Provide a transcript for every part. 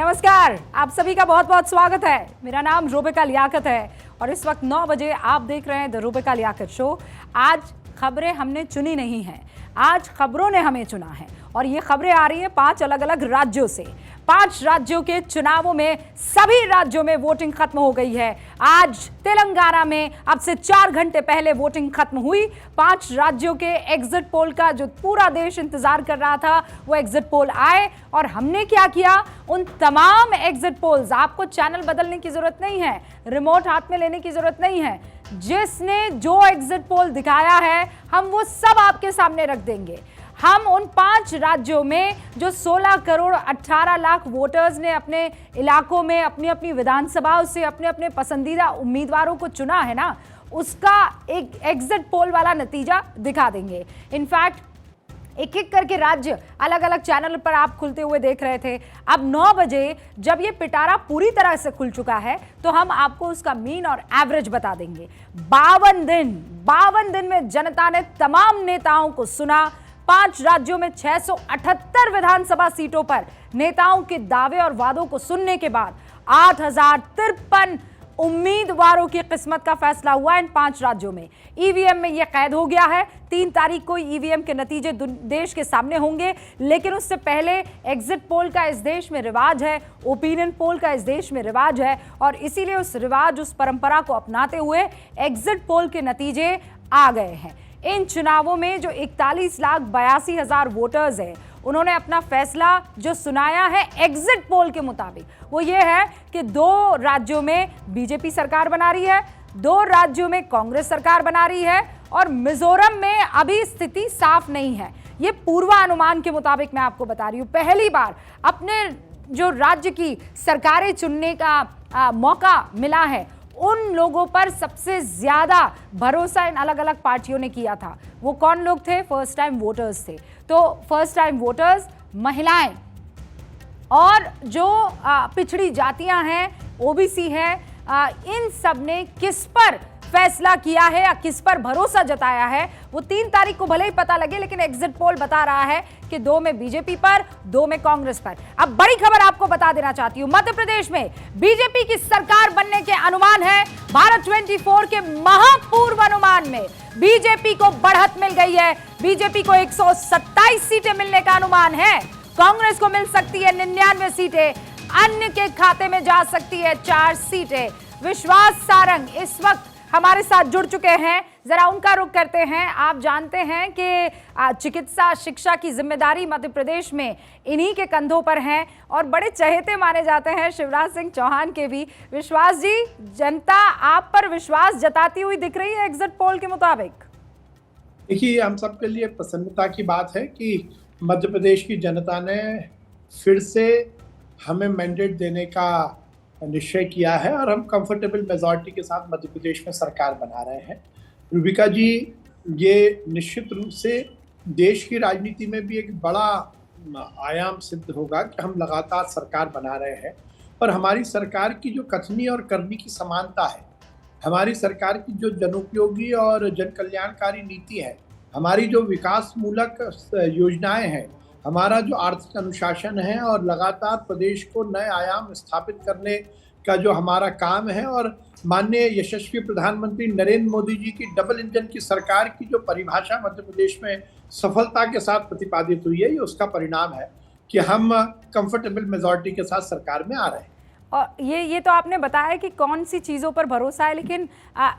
नमस्कार, आप सभी का बहुत बहुत स्वागत है। मेरा नाम रूबिका लियाकत है और इस वक्त 9 बजे आप देख रहे हैं द रूबिका लियाकत शो। आज खबरें हमने चुनी नहीं हैं, आज खबरों ने हमें चुना है और ये खबरें आ रही हैं 5 अलग अलग राज्यों से। 5 राज्यों के चुनावों में सभी राज्यों में वोटिंग खत्म हो गई है। आज तेलंगाना में अब से 4 घंटे पहले वोटिंग खत्म हुई। 5 राज्यों के एग्जिट पोल का जो पूरा देश इंतजार कर रहा था वो एग्जिट पोल आए और हमने क्या किया, उन तमाम एग्जिट पोल्स, आपको चैनल बदलने की जरूरत नहीं है, रिमोट हाथ में लेने की जरूरत नहीं है, जिसने जो एग्जिट पोल दिखाया है हम वो सब आपके सामने रख देंगे। हम उन 5 राज्यों में जो 16 करोड़ 18 लाख वोटर्स ने अपने इलाकों में अपनी अपनी विधानसभाओं से अपने अपने पसंदीदा उम्मीदवारों को चुना है ना, उसका एक एग्जिट पोल वाला नतीजा दिखा देंगे। इनफैक्ट एक एक करके राज्य अलग अलग चैनल पर आप खुलते हुए देख रहे थे। अब 9 बजे जब ये पिटारा पूरी तरह से खुल चुका है तो हम आपको उसका मीन और एवरेज बता देंगे। 52 दिन में जनता ने तमाम नेताओं को सुना। 5 राज्यों में 678 विधानसभा सीटों पर नेताओं के दावे और वादों को सुनने के बाद 8053 उम्मीदवारों की किस्मत का फैसला हुआ इन 5 राज्यों में। ईवीएम में यह कैद हो गया है। 3 तारीख को ईवीएम के नतीजे देश के सामने होंगे, लेकिन उससे पहले एग्जिट पोल का इस देश में रिवाज है, ओपिनियन पोल का इस देश में रिवाज है और इसीलिए उस रिवाज, उस परंपरा को अपनाते हुए एग्जिट पोल के नतीजे आ गए हैं। इन चुनावों में जो 41,82,000 वोटर्स हैं, उन्होंने अपना फैसला जो सुनाया है एग्जिट पोल के मुताबिक, वो ये है कि 2 राज्यों में बीजेपी सरकार बना रही है, 2 राज्यों में कांग्रेस सरकार बना रही है और मिजोरम में अभी स्थिति साफ नहीं है। ये पूर्वानुमान के मुताबिक मैं आपको बता रही हूँ। पहली बार अपने जो राज्य की सरकारें चुनने का मौका मिला है, उन लोगों पर सबसे ज्यादा भरोसा इन अलग अलग पार्टियों ने किया था। वो कौन लोग थे? फर्स्ट टाइम वोटर्स थे। तो फर्स्ट टाइम वोटर्स, महिलाएं और जो पिछड़ी जातियां हैं, ओबीसी है, इन सब ने किस पर फैसला किया है या किस पर भरोसा जताया है वो 3 तारीख को भले ही पता लगे, लेकिन एग्जिट पोल बता रहा है कि 2 में बीजेपी पर, 2 में कांग्रेस पर। अब बड़ी खबर आपको बता देना चाहती हूं, मध्य प्रदेश में बीजेपी की सरकार बनने के अनुमान है। भारत 24 के महापूर्व अनुमान में बीजेपी को बढ़त मिल गई है। बीजेपी को 127 सीटें मिलने का अनुमान है। कांग्रेस को मिल सकती है 99 सीटें, अन्य के खाते में जा सकती है 4 सीटें। विश्वास सारंग इस वक्त हमारे साथ जुड़ चुके हैं, जरा उनका रुख करते हैं। आप जानते हैं कि चिकित्सा शिक्षा की जिम्मेदारी मध्य प्रदेश में इन्हीं के कंधों पर है और बड़े चहेते माने जाते हैं शिवराज सिंह चौहान के भी। विश्वास जी, जनता आप पर विश्वास जताती हुई दिख रही है एग्जिट पोल के मुताबिक। देखिए, हम सबके लिए प्रसन्नता की बात है कि मध्य प्रदेश की जनता ने फिर से हमें मैंडेट देने का निश्चय किया है और हम कंफर्टेबल मेजॉरिटी के साथ मध्य प्रदेश में सरकार बना रहे हैं। रूबिका जी, ये निश्चित रूप से देश की राजनीति में भी एक बड़ा आयाम सिद्ध होगा कि हम लगातार सरकार बना रहे हैं और हमारी सरकार की जो कथनी और करनी की समानता है, हमारी सरकार की जो जनोपयोगी और जन कल्याणकारी नीति है, हमारी जो विकास मूलक योजनाएं हैं, हमारा जो आर्थिक अनुशासन है और लगातार प्रदेश को नए आयाम स्थापित करने का जो हमारा काम है और माननीय यशस्वी प्रधानमंत्री नरेंद्र मोदी जी की डबल इंजन की सरकार की जो परिभाषा मध्य प्रदेश में सफलता के साथ प्रतिपादित हुई है, ये उसका परिणाम है कि हम कंफर्टेबल मेजॉरिटी के साथ सरकार में आ रहे हैं। और ये तो आपने बताया कि कौन सी चीज़ों पर भरोसा है, लेकिन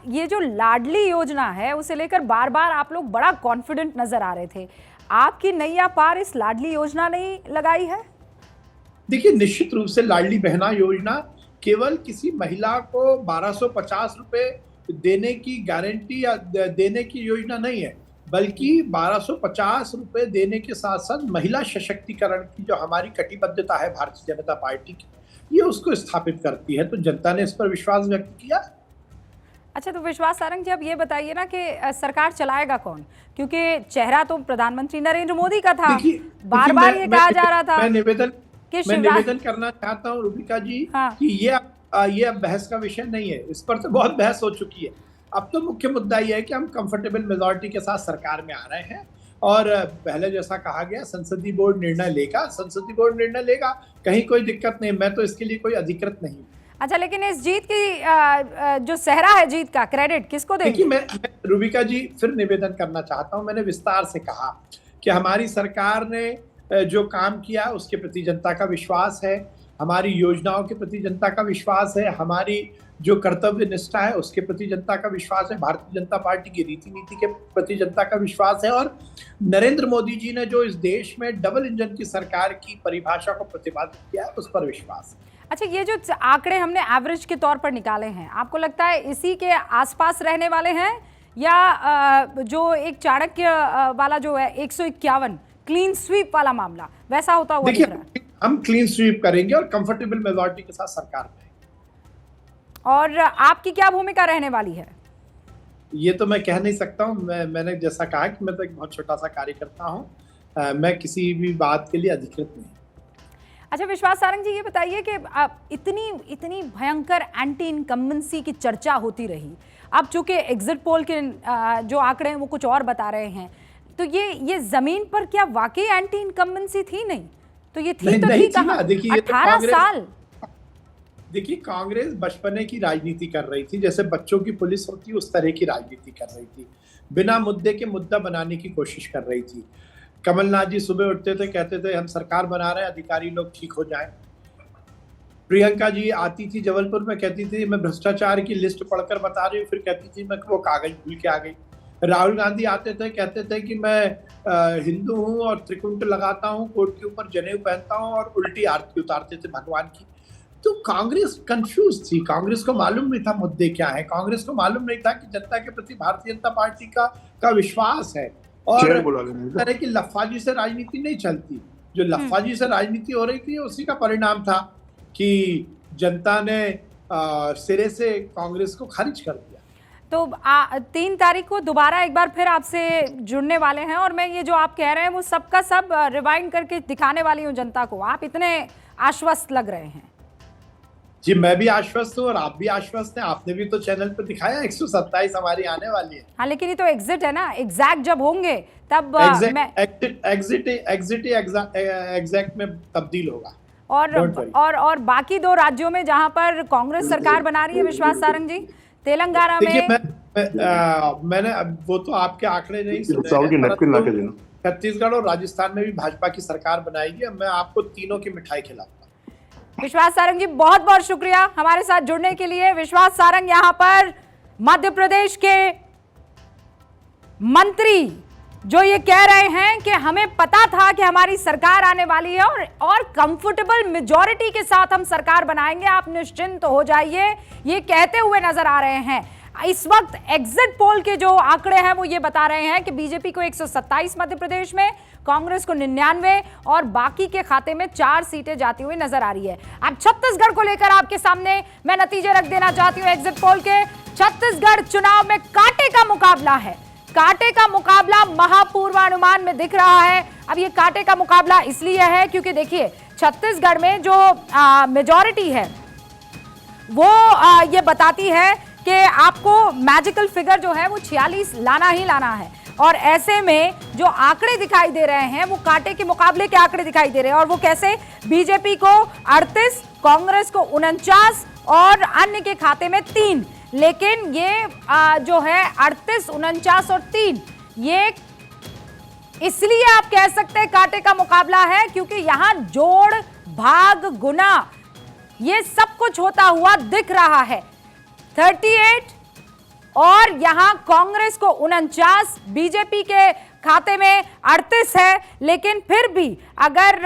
ये जो लाडली योजना है उसे लेकर बार बार आप लोग बड़ा कॉन्फिडेंट नजर आ रहे थे। आपकी नैया पार इस लाडली योजना ने लगाई है? देखिए, निश्चित रूप से लाडली बहना योजना केवल किसी महिला को 1250 रुपए देने की गारंटी या देने की योजना नहीं है, बल्कि 1250 रुपए देने के साथ साथ महिला सशक्तिकरण की जो हमारी कटिबद्धता है भारतीय जनता पार्टी की, ये उसको स्थापित करती है। तो जनता ने इस पर विश्वास व्यक्त किया। अच्छा, तो विश्वास सारंग जी, अब ये बताइए ना कि सरकार चलाएगा कौन, क्योंकि चेहरा तो प्रधानमंत्री नरेंद्र मोदी का था। बार बार ये कहा जा रहा था। मैं निवेदन करना चाहता हूँ रूबिका जी, हाँ, कि ये अब बहस का विषय नहीं है। इस पर तो बहुत बहस हो चुकी है। अब तो मुख्य मुद्दा ये है कि हम कंफर्टेबल मेजॉरिटी के साथ सरकार में आ रहे हैं और पहले जैसा कहा गया संसदीय बोर्ड निर्णय लेगा, संसदीय बोर्ड निर्णय लेगा, कहीं कोई दिक्कत नहीं। मैं तो इसके लिए कोई अधिकृत नहीं। अच्छा, लेकिन इस जीत की जो सेहरा है, जीत का क्रेडिट किसको देंगे? देखिए, मैं रूबिका जी फिर निवेदन करना चाहता हूं। मैंने विस्तार से कहा कि हमारी सरकार ने जो काम किया उसके प्रति जनता का विश्वास है, हमारी योजनाओं के प्रति जनता का विश्वास है, हमारी जो कर्तव्य निष्ठा है उसके प्रति जनता का विश्वास है, भारतीय जनता पार्टी की रीति नीति के प्रति जनता का विश्वास है, और नरेंद्र मोदी जी ने जो इस देश में डबल इंजन की सरकार की परिभाषा को प्रतिपादित किया है उस पर विश्वास है। अच्छा, ये जो आंकड़े हमने एवरेज के तौर पर निकाले हैं, आपको लगता है इसी के आसपास रहने वाले हैं, या जो एक चाणक्य वाला जो है 151 क्लीन स्वीप वाला मामला वैसा होता हुआ दिख रहा है? हम क्लीन स्वीप करेंगे और कंफर्टेबल मेजॉरिटी के साथ सरकार में। और आपकी क्या भूमिका रहने वाली है? ये तो मैं कह नहीं सकता हूँ। मैंने जैसा कहा कि मैं तो एक बहुत छोटा सा कार्यकर्ता हूँ। मैं किसी भी बात के लिए अधिकृत नहीं। अच्छा, विश्वास सारंग जी, ये बताइए कि इतनी भयंकर एंटी इनकम्बेंसी की चर्चा होती रही, अब चूंकि एग्जिट पोल के जो आंकड़े हैं वो कुछ और बता रहे हैं, तो ये जमीन पर क्या वाकई एंटी इनकम्बेंसी थी? नहीं तो ये थी तो थी कहाँ? 18 साल। देखिए, कांग्रेस बचपने की राजनीति कर रही थी, जैसे बच्चों की पुलिस होती है उस तरह की राजनीति कर रही थी, बिना मुद्दे के मुद्दा बनाने की कोशिश कर रही थी। कमलनाथ जी सुबह उठते थे, कहते थे हम सरकार बना रहे हैं, अधिकारी लोग ठीक हो जाएं। प्रियंका जी आती थी जबलपुर में, कहती थी मैं भ्रष्टाचार की लिस्ट पढ़कर बता रही हूँ, फिर कहती थी मैं वो कागज भूल के आ गई। राहुल गांधी आते थे, कहते थे कि मैं हिंदू हूँ और त्रिकुंट लगाता हूँ, कोट के ऊपर जनेऊ पहनता हूँ, और उल्टी आरती उतारते थे भगवान की। तो कांग्रेस कंफ्यूज थी, कांग्रेस को मालूम नहीं था मुद्दे क्या है, कांग्रेस को मालूम नहीं था कि जनता के प्रति भारतीय जनता पार्टी का विश्वास है, और तरह की लफाजी से राजनीति नहीं चलती। जो लफाजी से राजनीति हो रही थी उसी का परिणाम था कि जनता ने सिरे से कांग्रेस को खारिज कर दिया। तो 3 तारीख को दोबारा एक बार फिर आपसे जुड़ने वाले हैं, और मैं ये जो आप कह रहे हैं वो सबका सब रिवाइंड करके दिखाने वाली हूँ जनता को। आप इतने आश्वस्त लग रहे हैं। जी, मैं भी आश्वस्त हूँ और आप भी आश्वस्त हैं। आपने भी तो चैनल पर दिखाया 127 हमारी आने वाली है। हाँ, लेकिन ये तो एग्जिट है ना, एग्जैक्ट जब होंगे तब एग्जैक्ट में तब्दील होगा। और बाकी 2 राज्यों में जहां पर कांग्रेस सरकार बना रही है, विश्वास सारंग जी, तेलंगाना में मैंने वो तो आपके आंकड़े नहीं सुने, छत्तीसगढ़ और राजस्थान में भी भाजपा की सरकार बनाएगी। मैं आपको तीनों की मिठाई खिलाऊंगा। विश्वास सारंग जी, बहुत बहुत शुक्रिया हमारे साथ जुड़ने के लिए। विश्वास सारंग यहाँ पर मध्य प्रदेश के मंत्री जो ये कह रहे हैं कि हमें पता था कि हमारी सरकार आने वाली है और कंफर्टेबल मेजॉरिटी के साथ हम सरकार बनाएंगे, आप निश्चिंत हो जाइए, ये कहते हुए नजर आ रहे हैं। इस वक्त एग्जिट पोल के जो आंकड़े हैं वो ये बता रहे हैं कि बीजेपी को 127 मध्य प्रदेश में, कांग्रेस को 99 और बाकी के खाते में 4 सीटें जाती हुई नजर आ रही है। अब छत्तीसगढ़ को लेकर आपके सामने मैं नतीजे रख देना चाहती हूँ एग्जिट पोल के। छत्तीसगढ़ चुनाव में कांटे का मुकाबला है, कांटे का मुकाबला महापूर्वानुमान में दिख रहा है। अब ये कांटे का मुकाबला इसलिए है क्योंकि देखिए छत्तीसगढ़ में जो मेजॉरिटी है वो ये बताती है कि आपको मैजिकल फिगर जो है वो 46 लाना ही लाना है, और ऐसे में जो आंकड़े दिखाई दे रहे हैं वो कांटे के मुकाबले के आंकड़े दिखाई दे रहे हैं। और वो कैसे? बीजेपी को 38, कांग्रेस को 49 और अन्य के खाते में 3। लेकिन ये जो है 38, 49 और 3, ये इसलिए आप कह सकते हैं कांटे का मुकाबला है क्योंकि यहां जोड़ भाग गुना ये सब कुछ होता हुआ दिख रहा है। 38 और यहां कांग्रेस को 49, बीजेपी के खाते में 38 है, लेकिन फिर भी अगर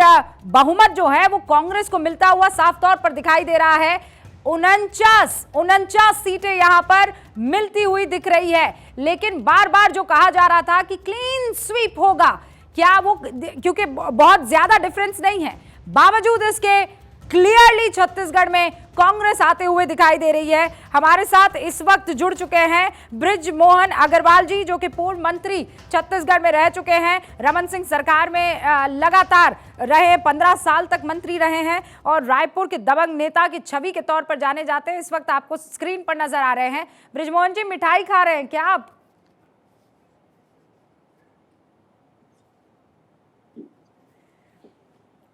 बहुमत जो है वो कांग्रेस को मिलता हुआ साफ तौर पर दिखाई दे रहा है। 49 सीटें यहां पर मिलती हुई दिख रही है। लेकिन बार बार जो कहा जा रहा था कि क्लीन स्वीप होगा, क्या वो, क्योंकि बहुत ज्यादा डिफरेंस नहीं है, बावजूद इसके क्लियरली छत्तीसगढ़ में कांग्रेस आते हुए दिखाई दे रही है। हमारे साथ इस वक्त जुड़ चुके हैं बृजमोहन अग्रवाल जी, जो कि पूर्व मंत्री छत्तीसगढ़ में रह चुके हैं, रमन सिंह सरकार में लगातार रहे, 15 साल तक मंत्री रहे हैं और रायपुर के दबंग नेता की छवि के तौर पर जाने जाते हैं। इस वक्त आपको स्क्रीन पर नजर आ रहे हैं। बृजमोहन जी, मिठाई खा रहे हैं क्या आप?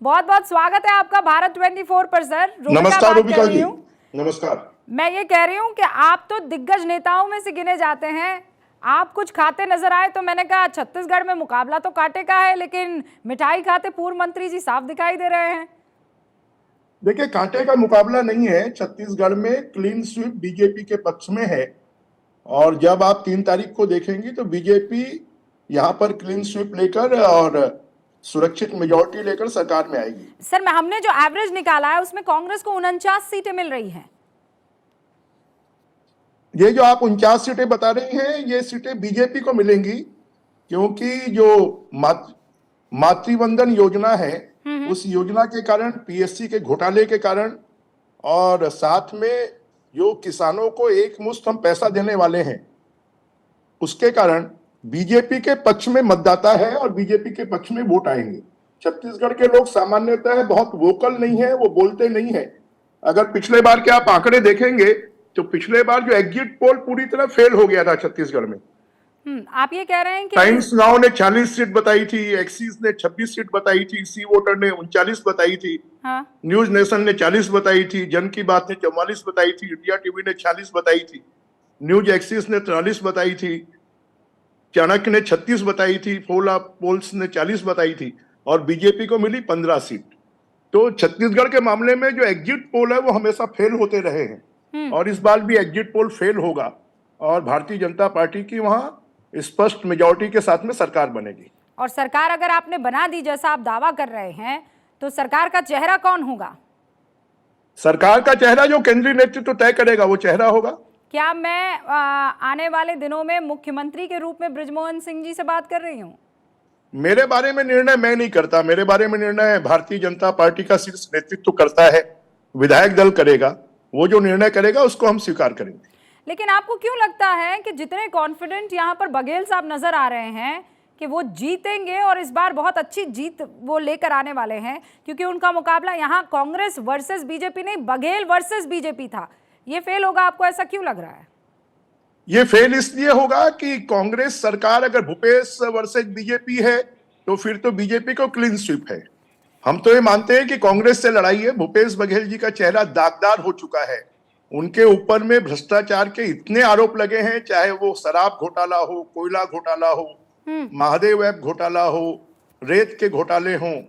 बहुत बहुत स्वागत है आपका भारत 24 पर सर। नमस्कार रूबिका जी। नमस्कार। मैं ये कह रही हूँ कि आप तो दिग्गज नेताओं में से गिने जाते हैं, आप कुछ खाते नजर आए तो मैंने कहा छत्तीसगढ़ में मुकाबला तो कांटे का है, लेकिन मिठाई खाते पूर्व मंत्री जी साफ दिखाई दे रहे हैं। देखिए, कांटे का मुकाबला नहीं है। छत्तीसगढ़ में क्लीन स्वीप बीजेपी के पक्ष में है और जब आप 3 तारीख को देखेंगे तो बीजेपी यहाँ पर क्लीन स्वीप लेकर और सुरक्षित मेजॉरिटी लेकर सरकार में आएगी। सर, हमने जो एवरेज निकाला है उसमें कांग्रेस को 49 सीटें मिल रही हैं। ये जो आप 49 सीटें बता रही हैं, ये सीटें बीजेपी को मिलेंगी क्योंकि जो मातृवंदन योजना है उस योजना के कारण, पीएससी के घोटाले के कारण और साथ में जो किसानों को एक मुश्त हम पैसा देने वाले हैं उसके कारण बीजेपी के पक्ष में मतदाता है और बीजेपी के पक्ष में वोट आएंगे। छत्तीसगढ़ के लोग सामान्यतः बहुत वोकल नहीं है, वो बोलते नहीं है। अगर पिछले बार के आप आंकड़े देखेंगे तो पिछले बार जो एग्जिट पोल पूरी तरह फेल हो गया था छत्तीसगढ़ में। आप ये कह रहे हैं कि टाइम्स नाउ ने 40 सीट बताई थी, एक्सिस ने 26 सीट बताई थी, सी वोटर ने 39 बताई थी, हाँ। न्यूज नेशन ने 40 बताई थी, जन की बात ने 44 बताई थी, इंडिया टीवी ने 46 बताई थी, न्यूज एक्सिस ने 43 बताई थी, चाणक्य ने 36 बताई थी, पोल्स ने 40 बताई थी और बीजेपी को मिली 15 सीट। तो छत्तीसगढ़ के मामले में जो एग्जिट पोल है वो हमेशा फेल होते रहे हैं और इस बार भी एग्जिट पोल फेल होगा और भारतीय जनता पार्टी की वहां स्पष्ट मेजॉरिटी के साथ में सरकार बनेगी। और सरकार अगर आपने बना दी जैसा आप दावा कर रहे हैं तो सरकार का चेहरा कौन होगा? सरकार का चेहरा जो केंद्रीय नेतृत्व तय करेगा वो चेहरा होगा। क्या मैं आने वाले दिनों में मुख्यमंत्री के रूप में बृजमोहन सिंह जी से बात कर रही हूँ? मेरे बारे में निर्णय मैं नहीं करता, मेरे बारे में निर्णय भारतीय जनता पार्टी का शीर्ष नेतृत्व करता है, विधायक दल करेगा, वो जो निर्णय करेगा उसको हम स्वीकार करेंगे। लेकिन आपको क्यों लगता है कि जितने कॉन्फिडेंट यहाँ पर बघेल साहब नजर आ रहे हैं कि वो जीतेंगे और इस बार बहुत अच्छी जीत वो लेकर आने वाले हैं, क्योंकि उनका मुकाबला यहाँ कांग्रेस वर्सेस बीजेपी नहीं, बघेल वर्सेस बीजेपी था, ये फेल होगा? आपको ऐसा क्यों लग रहा है? ये फेल इसलिए होगा कि कांग्रेस सरकार अगर भूपेश वर्सेस बीजेपी है तो फिर तो बीजेपी को क्लीन स्वीप है। हम तो ये मानते हैं कि कांग्रेस से लड़ाई है। भूपेश बघेल जी का चेहरा दागदार हो चुका है, उनके ऊपर में भ्रष्टाचार के इतने आरोप लगे हैं, चाहे वो शराब घोटाला हो, कोयला घोटाला हो, महादेव ऐप घोटाला हो, रेत के घोटाले हों,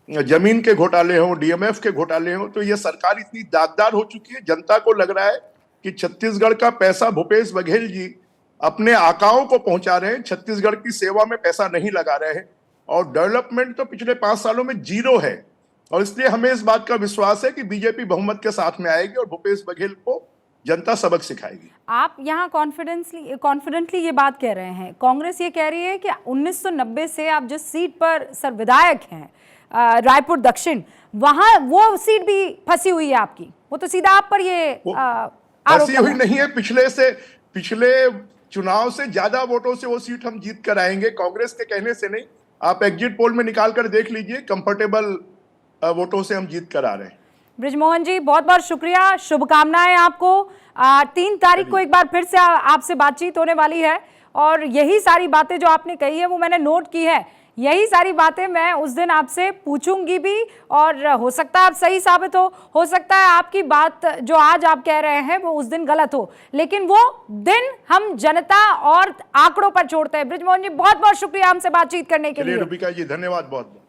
जमीन के घोटाले हों, डीएमएफ के घोटाले हों, तो ये सरकार इतनी दागदार हो चुकी है, जनता को लग रहा है कि छत्तीसगढ़ का पैसा भूपेश बघेल जी अपने आकाओं को पहुंचा रहे हैं, छत्तीसगढ़ की सेवा में पैसा नहीं लगा रहे हैं और डेवलपमेंट तो पिछले 5 सालों में 0 है। और इसलिए हमें इस बात का विश्वास है कि बीजेपी बहुमत के साथ में आएगी और भूपेश बघेल को जनता सबक सिखाएगी। आप यहाँ कॉन्फिडेंटली ये बात कह रहे हैं, कांग्रेस ये कह रही है कि 1990 से आप जिस सीट पर सर विधायक हैं रायपुर दक्षिण, वहां वो सीट भी फंसी हुई है आपकी, वो तो सीधा आप पर ये फंसी हुई नहीं है। पिछले चुनाव से ज्यादा वोटों से वो सीट हम जीत कर आएंगे, कांग्रेस के कहने से नहीं। आप एग्जिट पोल में निकाल कर देख लीजिए, कंफर्टेबल वोटों से हम जीत कर आ रहे हैं। बृजमोहन जी, बहुत बहुत शुक्रिया, शुभकामनाएं आपको। 3 तारीख को एक बार फिर से आपसे बातचीत होने वाली है और यही सारी बातें जो आपने कही है वो मैंने नोट की है, यही सारी बातें मैं उस दिन आपसे पूछूंगी भी और हो सकता है आप सही साबित हो सकता है आपकी बात जो आज आप कह रहे हैं वो उस दिन गलत हो, लेकिन वो दिन हम जनता और आंकड़ों पर छोड़ते हैं। बृजमोहन जी, बहुत बहुत शुक्रिया हमसे बातचीत करने के लिए। रूबिका जी, धन्यवाद बहुत बहुत।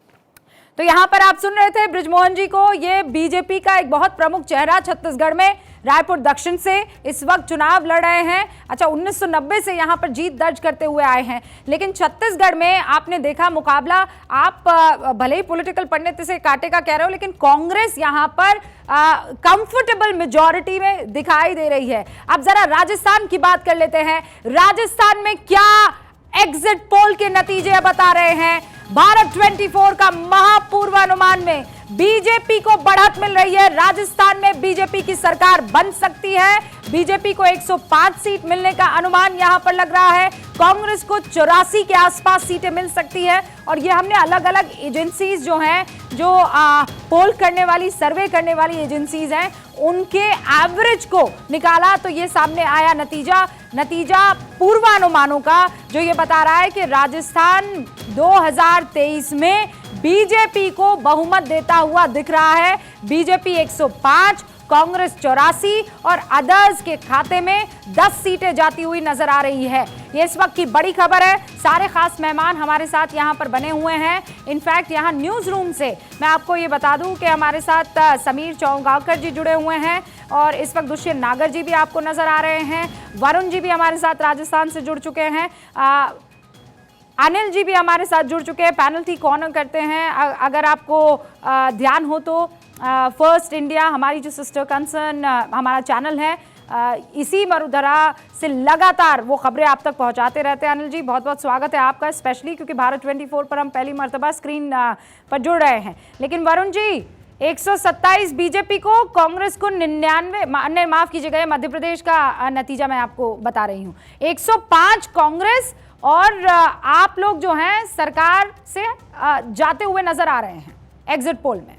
तो यहाँ पर आप सुन रहे थे बृजमोहन जी को, ये बीजेपी का एक बहुत प्रमुख चेहरा छत्तीसगढ़ में रायपुर दक्षिण से इस वक्त चुनाव लड़ रहे हैं। अच्छा, 1990 से यहाँ पर जीत दर्ज करते हुए आए हैं, लेकिन छत्तीसगढ़ में आपने देखा मुकाबला, आप भले ही पॉलिटिकल पंडित से कांटे का कह रहे हो, लेकिन कांग्रेस यहाँ पर कंफर्टेबल मेजॉरिटी में दिखाई दे रही है। अब जरा राजस्थान की बात कर लेते हैं। राजस्थान में क्या एग्जिट पोल के नतीजे बता रहे हैं? भारत 24 का महापूर्वानुमान में बीजेपी को बढ़त मिल रही है। राजस्थान में बीजेपी की सरकार बन सकती है। बीजेपी को 105 सीट मिलने का अनुमान यहां पर लग रहा है। कांग्रेस को 84 के आसपास सीटें मिल सकती है। और ये हमने अलग अलग एजेंसीज जो हैं, जो पोल करने वाली, सर्वे करने वाली एजेंसीज हैं, उनके एवरेज को निकाला तो ये सामने आया नतीजा पूर्वानुमानों का, जो ये बता रहा है कि राजस्थान 2023 में बीजेपी को बहुमत देता हुआ दिख रहा है। बीजेपी 105, कांग्रेस 84 और अदर्स के खाते में 10 सीटें जाती हुई नजर आ रही है। ये इस वक्त की बड़ी खबर है। सारे खास मेहमान हमारे साथ यहां पर बने हुए हैं। इनफैक्ट यहां न्यूज रूम से मैं आपको ये बता दूं कि हमारे साथ समीर चौगांवकर जी जुड़े हुए हैं और इस वक्त दुष्यंत नागर जी भी आपको नजर आ रहे हैं। वरुण जी भी हमारे साथ राजस्थान से जुड़ चुके हैं। अनिल जी भी हमारे साथ जुड़ चुके हैं। पैनल थी कौन करते हैं, अगर आपको ध्यान हो तो फर्स्ट इंडिया हमारी जो सिस्टर कंसर्न हमारा चैनल है, इसी मरुधरा से लगातार वो खबरें आप तक पहुंचाते रहते हैं। अनिल जी, बहुत बहुत स्वागत है आपका, स्पेशली क्योंकि भारत 24 पर हम पहली मर्तबा स्क्रीन पर जुड़ रहे हैं। लेकिन वरुण जी, 127 बीजेपी को, कांग्रेस को 99, माफ कीजिएगा, मध्य प्रदेश का नतीजा मैं आपको बता रही हूँ, 105 कांग्रेस और आप लोग जो हैं सरकार से जाते हुए नजर आ रहे हैं एग्जिट पोल में।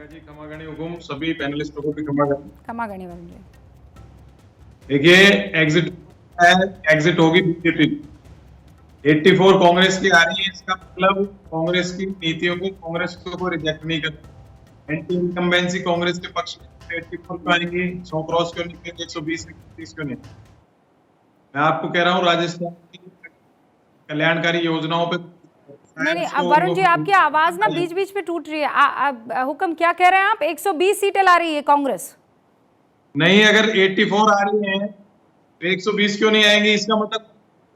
जी खमागणी हुकुम, सभी पैनलिस्टों को भी खमागणी। वरुण जी, देखिए एग्जिट होगी बीजेपी, 84 कांग्रेस की आ रही है। इसका मतलब कांग्रेस की नीतियों को, कांग्रेस को रिजेक्ट नहीं करता। एंटी इनकम्बेंसी कांग्रेस के पक्ष में 84 को आएंगी, 100 क्रॉस क्यों नहीं, 120 क्यों नहीं। मैं आपको कह रहा हूँ राजस्थान की कल्याणकारी योजनाओं पे नहीं, अब वरुण जी आपकी आवाज ना बीच बीच में टूट रही है। हुक्म क्या कह रहे हैं आप? 120 सीटें ला रही है कांग्रेस? नहीं, अगर 84 आ रही है तो 120 क्यों नहीं आएंगी? इसका मतलब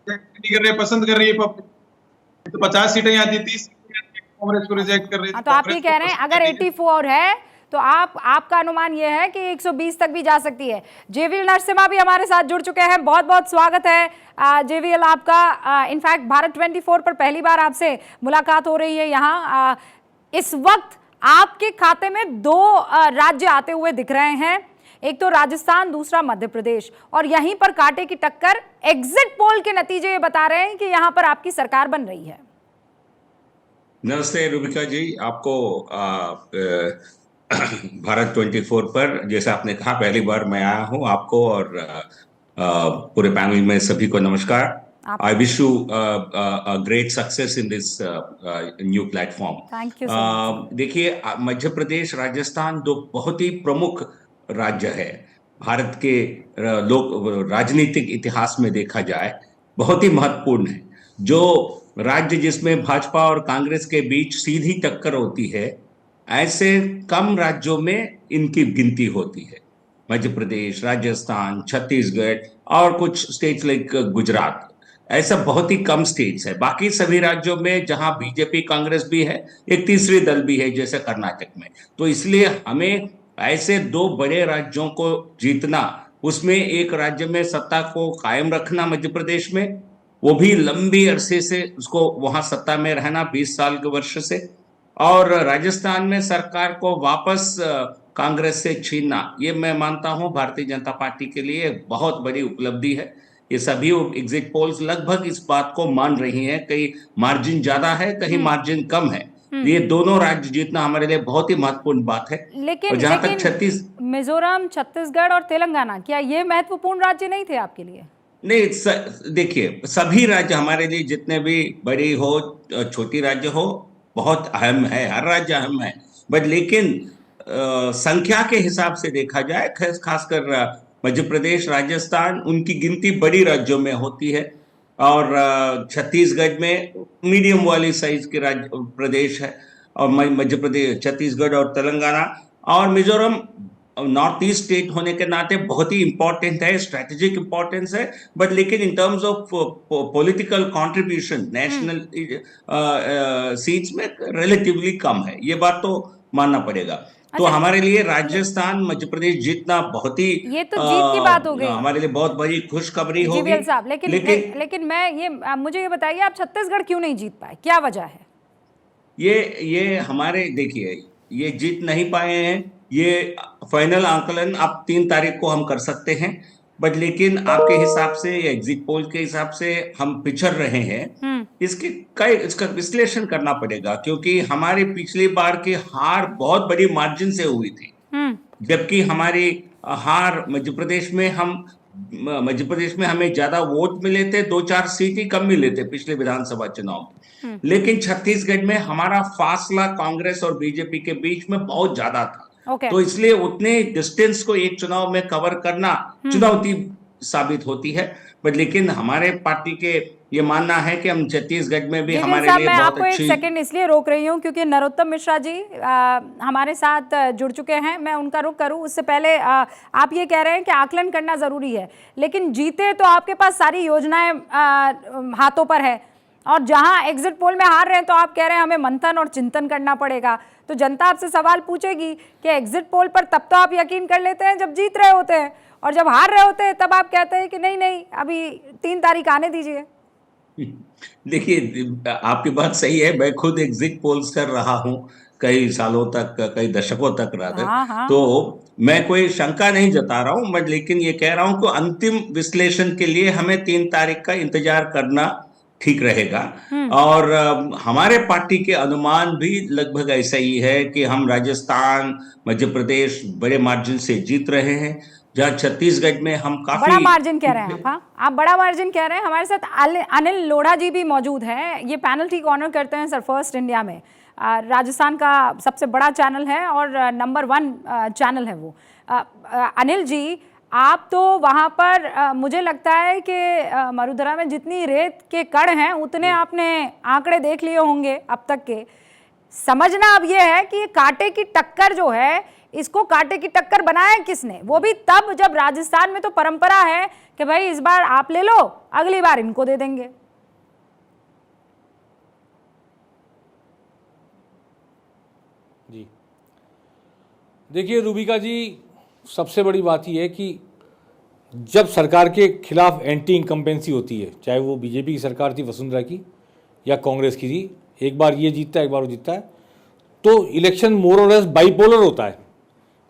नहीं कर रहे, पसंद कर रही है पब्लिक। तो 50 सीटें आती, 30 कांग्रेस को रिजेक्ट कर रही है। तो आप ये कह रहे हैं अगर 84 है तो आपका अनुमान ये है कि 120 तक भी जा सकती है। जेवीएल नरसिम्हा भी हमारे साथ जुड़ चुके हैं, बहुत बहुत स्वागत है जेवीएल आपका। इनफैक्ट भारत 24 पर पहली बार आपसे मुलाकात हो रही है यहाँ। इस वक्त आपके खाते में 2 राज्य आते हुए दिख रहे हैं, एक तो राजस्थान, दूसरा मध्य प्रदेश, और यहीं पर कांटे की टक्कर। एग्जिट पोल के नतीजे ये बता रहे हैं कि यहाँ पर आपकी सरकार बन रही है। नमस्ते रूबिका जी, आपको भारत 24 पर, जैसा आपने कहा, पहली बार मैं आया हूं। आपको और पूरे पैनल में सभी को नमस्कार। I wish you great success in this new platform. Thank you. देखिए, मध्य प्रदेश, राजस्थान 2 बहुत ही प्रमुख राज्य है भारत के लोक राजनीतिक इतिहास में देखा जाए, बहुत ही महत्वपूर्ण है। जो राज्य जिसमें भाजपा और कांग्रेस के बीच सीधी टक्कर होती है, ऐसे कम राज्यों में इनकी गिनती होती है। मध्य प्रदेश, राजस्थान, छत्तीसगढ़ और कुछ स्टेट्स लाइक गुजरात, ऐसा बहुत ही कम स्टेट्स है। बाकी सभी राज्यों में जहां बीजेपी कांग्रेस भी है, एक तीसरी दल भी है, जैसे कर्नाटक में। तो इसलिए हमें ऐसे 2 बड़े राज्यों को जीतना, उसमें एक राज्य में सत्ता को कायम रखना मध्य प्रदेश में, वो भी लंबी अरसे से उसको वहां सत्ता में रहना, 20 साल के वर्ष से, और राजस्थान में सरकार को वापस कांग्रेस से छीनना, ये मैं मानता हूं भारतीय जनता पार्टी के लिए बहुत बड़ी उपलब्धि है। ये सभी एग्जिट पोल्स लगभग इस बात को मान रही हैं, कहीं मार्जिन ज्यादा है, कहीं मार्जिन कम है। ये दोनों राज्य जीतना हमारे लिए बहुत ही महत्वपूर्ण बात है। लेकिन जहां तक मिजोरम, छत्तीसगढ़ और तेलंगाना, क्या ये महत्वपूर्ण राज्य नहीं थे आपके लिए? नहीं, देखिए, सभी राज्य हमारे लिए, जितने भी बड़ी हो छोटी राज्य हो, बहुत अहम है, हर राज्य अहम है। बट लेकिन संख्या के हिसाब से देखा जाए, खासकर मध्य प्रदेश, राजस्थान, उनकी गिनती बड़ी राज्यों में होती है। और छत्तीसगढ़ में मीडियम वाली साइज के राज्य प्रदेश है, और मध्य प्रदेश, छत्तीसगढ़ और तेलंगाना और मिजोरम नॉर्थ ईस्ट स्टेट होने के नाते बहुत ही इंपॉर्टेंट है, स्ट्रेटेजिक इंपॉर्टेंस है। बट लेकिन in terms of political contribution national seats में रिलेटिवली कम है, ये बात तो मानना पड़ेगा। तो हमारे लिए राजस्थान, मध्य प्रदेश जीतना बहुत ही, ये तो जीत की बात हो गई, हमारे लिए बहुत बड़ी खुशखबरी होगी साहब। लेकिन मैं मुझे ये बताइए, आप छत्तीसगढ़ क्यों नहीं जीत पाए, क्या वजह है? ये हमारे, देखिए, ये जीत नहीं पाए हैं, ये फाइनल आंकलन अब 3 तारीख को हम कर सकते हैं। बट लेकिन आपके हिसाब से, एग्जिट पोल के हिसाब से हम पिछड़ रहे हैं, इसका विश्लेषण करना पड़ेगा, क्योंकि हमारी पिछली बार की हार बहुत बड़ी मार्जिन से हुई थी, जबकि हमारी हार मध्य प्रदेश में हम मध्य प्रदेश में हमें ज्यादा वोट मिले थे, 2-4 सीट ही कम मिले थे पिछले विधानसभा चुनाव में। लेकिन छत्तीसगढ़ में हमारा फासला कांग्रेस और बीजेपी के बीच में बहुत ज्यादा था। ओके। तो इसलिए उतने डिस्टेंस को एक चुनाव में कवर करना चुनौती साबित होती है। बट लेकिन हमारे पार्टी के ये मानना है कि हम छत्तीसगढ़ में भी लेकिन हमारे साहब, लिए मैं बहुत आपको एक अच्छी। सेकंड इसलिए रोक रही हूँ क्योंकि नरोत्तम मिश्रा जी हमारे साथ जुड़ चुके हैं। मैं उनका रुख करूँ उससे पहले आप ये कह रहे हैं कि आकलन करना जरूरी है, लेकिन जीते तो आपके पास सारी योजनाएं हाथों पर है, और जहां एग्जिट पोल में हार रहे हैं तो आप कह रहे हैं हमें मंथन और चिंतन करना पड़ेगा। तो जनता आपसे सवाल पूछेगी कि एग्जिट पोल पर तब तो आप यकीन कर लेते हैं जब जीत रहे होते हैं, और जब हार रहे होते हैं तब आप कहते हैं कि नहीं नहीं अभी 3 तारीख आने दीजिए। देखिए, आपकी बात सही है। मैं खुद एग्जिट पोल्स कर रहा हूं कई सालों तक, कई दशकों तक रादर। हाँ। तो मैं कोई शंका नहीं जता रहा हूं, मैं लेकिन ये कह रहा हूं कि अंतिम विश्लेषण के लिए हमें 3 तारीख का इंतजार करना ठीक रहेगा। और हमारे पार्टी के अनुमान भी लगभग ऐसा ही है कि हम राजस्थान, मध्य प्रदेश बड़े मार्जिन से जीत रहे हैं, जहां छत्तीसगढ़ में हम काफी बड़ा मार्जिन कह रहे हैं आप? हाँ, आप बड़ा मार्जिन कह रहे हैं। हमारे साथ अनिल लोढ़ा जी भी मौजूद हैं। ये पैनल ठीक ऑनर करते हैं सर फर्स्ट इंडिया में। राजस्थान का सबसे बड़ा चैनल है और नंबर 1 चैनल है वो। अनिल जी, आप तो वहाँ पर मुझे लगता है कि मरुधरा में जितनी रेत के कण हैं उतने आपने आंकड़े देख लिए होंगे अब तक के। समझना अब ये है कि ये कांटे की टक्कर जो है, इसको कांटे की टक्कर बनाया किसने? वो भी तब जब राजस्थान में तो परंपरा है कि भाई इस बार आप ले लो, अगली बार इनको दे देंगे। जी देखिए रूबिका जी, सबसे बड़ी बात यह है कि जब सरकार के खिलाफ एंटी इनकम्पेंसी होती है, चाहे वो बीजेपी की सरकार थी वसुंधरा की या कांग्रेस की थी, एक बार ये जीतता है एक बार वो जीतता है, तो इलेक्शन मोर और लेस बाइपोलर होता है।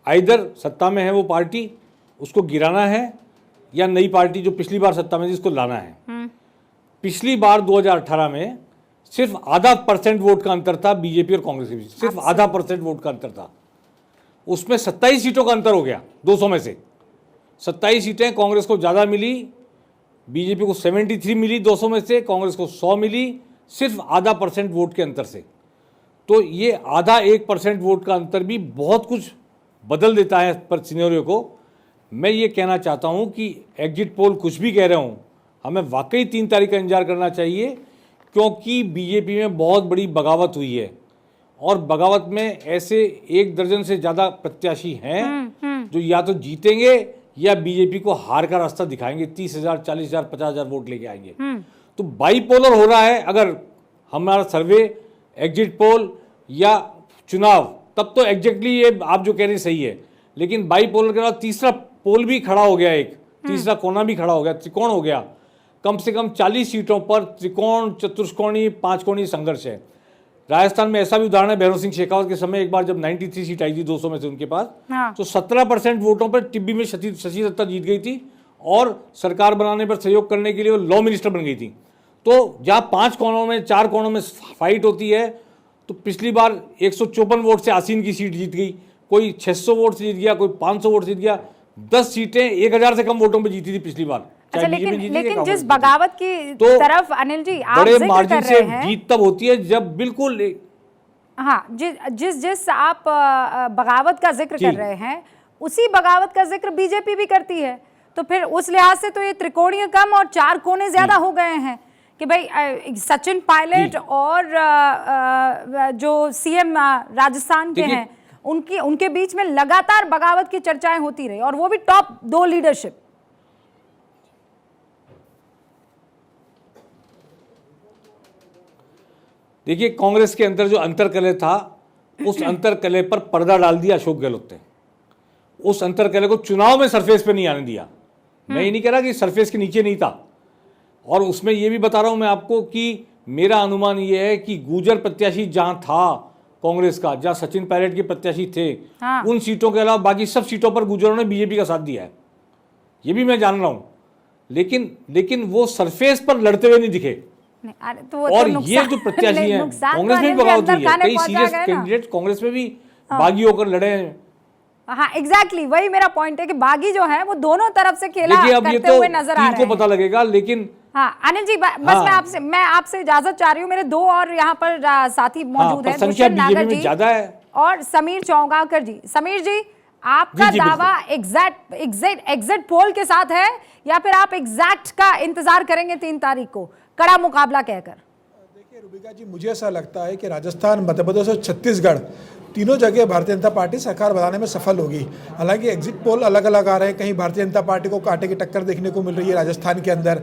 आइदर सत्ता में है वो पार्टी, उसको गिराना है, या नई पार्टी जो पिछली बार सत्ता में थी उसको लाना है। पिछली बार 2018 में सिर्फ आधा % वोट का अंतर था बीजेपी और कांग्रेस के बीच, सिर्फ आधा % वोट का अंतर था। उसमें 27 सीटों का अंतर हो गया 200 में से। 27 सीटें कांग्रेस को ज़्यादा मिली, बीजेपी को 73 मिली 200 में से, कांग्रेस को 100 मिली, सिर्फ आधा % वोट के अंतर से। तो ये आधा 1% वोट का अंतर भी बहुत कुछ बदल देता है पर सिनेरियो को। मैं ये कहना चाहता हूँ कि एग्जिट पोल कुछ भी कह रहा हूँ, हमें वाकई 3 तारीख का इंतजार करना चाहिए, क्योंकि बीजेपी में बहुत बड़ी बगावत हुई है, और बगावत में ऐसे 1 दर्जन से ज़्यादा प्रत्याशी हैं जो या तो जीतेंगे या बीजेपी को हार का रास्ता दिखाएंगे, 30,000, 40,000, 50,000 वोट लेके आएंगे। तो बाइपोलर हो रहा है अगर हमारा सर्वे, एग्जिट पोल या चुनाव, तब तो एग्जैक्टली ये आप जो कह रहे हैं सही है। लेकिन बाइपोलर के बाद तीसरा पोल भी खड़ा हो गया, एक तीसरा कोना भी खड़ा हो गया, त्रिकोण हो गया। कम से कम 40 सीटों पर त्रिकोण, चतुष्कोणी, 5 कोणी संघर्ष है। राजस्थान में ऐसा भी उदाहरण है, भैरव सिंह शेखावत के समय एक बार जब 93 सीट आई थी 200 में से उनके पास, तो 17% वोटों पर टिब्बी में शशि दत्ता जीत गई थी, और सरकार बनाने पर सहयोग करने के लिए वो लॉ मिनिस्टर बन गई थी। तो जहाँ 5 कोनों में, 4 कोनों में फाइट होती है, तो पिछली बार 154 वोट से आसीन की सीट जीत गई, कोई 600 वोट से जीत गया, कोई 500 वोट से जीत गया। 10 सीटें 1000 से कम वोटों पे जीती थी पिछली बार। अच्छा, लेकिन जिस बगावत की तरफ अनिल जी आप बड़े जिक्र मार्जिन कर से रहे हैं, जीत तब होती है जब बिल्कुल, हाँ, जिस आप बगावत का जिक्र कर रहे हैं, उसी बगावत का जिक्र बीजेपी भी करती है। तो फिर उस लिहाज से तो ये त्रिकोणीय कम और 4 कोने ज्यादा हो गए हैं कि भाई सचिन पायलट और जो सीएम राजस्थान के हैं, उनके बीच में लगातार बगावत की चर्चाएं होती रही, और वो भी टॉप 2 लीडरशिप। देखिए, कांग्रेस के अंदर जो अंतरकलह था, उस अंतरकलह पर पर्दा डाल दिया अशोक गहलोत ने। उस अंतरकलह को चुनाव में सरफेस पे नहीं आने दिया। मैं ये नहीं कह रहा कि सरफेस के नीचे नहीं था, और उसमें ये भी बता रहा हूं मैं आपको कि मेरा अनुमान ये है कि गुर्जर प्रत्याशी जहां था कांग्रेस का, जहां सचिन पायलट के प्रत्याशी थे, उन सीटों के अलावा बाकी सब सीटों पर गुर्जरों ने बीजेपी का साथ दिया है, ये भी मैं जान रहा हूं। लेकिन वो सरफेस पर लड़ते हुए नहीं दिखे। और ये जो प्रत्याशी हैं, कांग्रेस में भी बगावत हुई है, कई सीरियस कैंडिडेट कांग्रेस में भी बागी होकर लड़े हैं। हाँ एग्जैक्टली वही मेरा पॉइंट है कि बागी जो है वो दोनों तरफ से खेला देखिए अब ये करते तो हुए नजर आ टीम रहे को पता हैं। लगेगा, लेकिन हाँ अनिल जी बस हाँ। मैं आपसे इजाजत चाह रही हूँ। मेरे दो और यहाँ पर साथी मौजूद पर हैं, संख्या दुष्यंत नागर बीजेपी में जी ज्यादा है। और समीर चौगांकर जी। समीर जी आपका जी, दावा एग्जिट पोल के साथ है या फिर आप एग्जैक्ट का इंतजार करेंगे 3 तारीख को कड़ा मुकाबला कहकर? देखिए रूबिका जी, मुझे ऐसा लगता है कि राजस्थान, मध्य प्रदेश और छत्तीसगढ़ तीनों जगह भारतीय जनता पार्टी सरकार बनाने में सफल होगी। हालांकि एग्जिट पोल अलग अलग आ रहे हैं, कहीं भारतीय जनता पार्टी को कांटे की टक्कर देखने को मिल रही है राजस्थान के अंदर,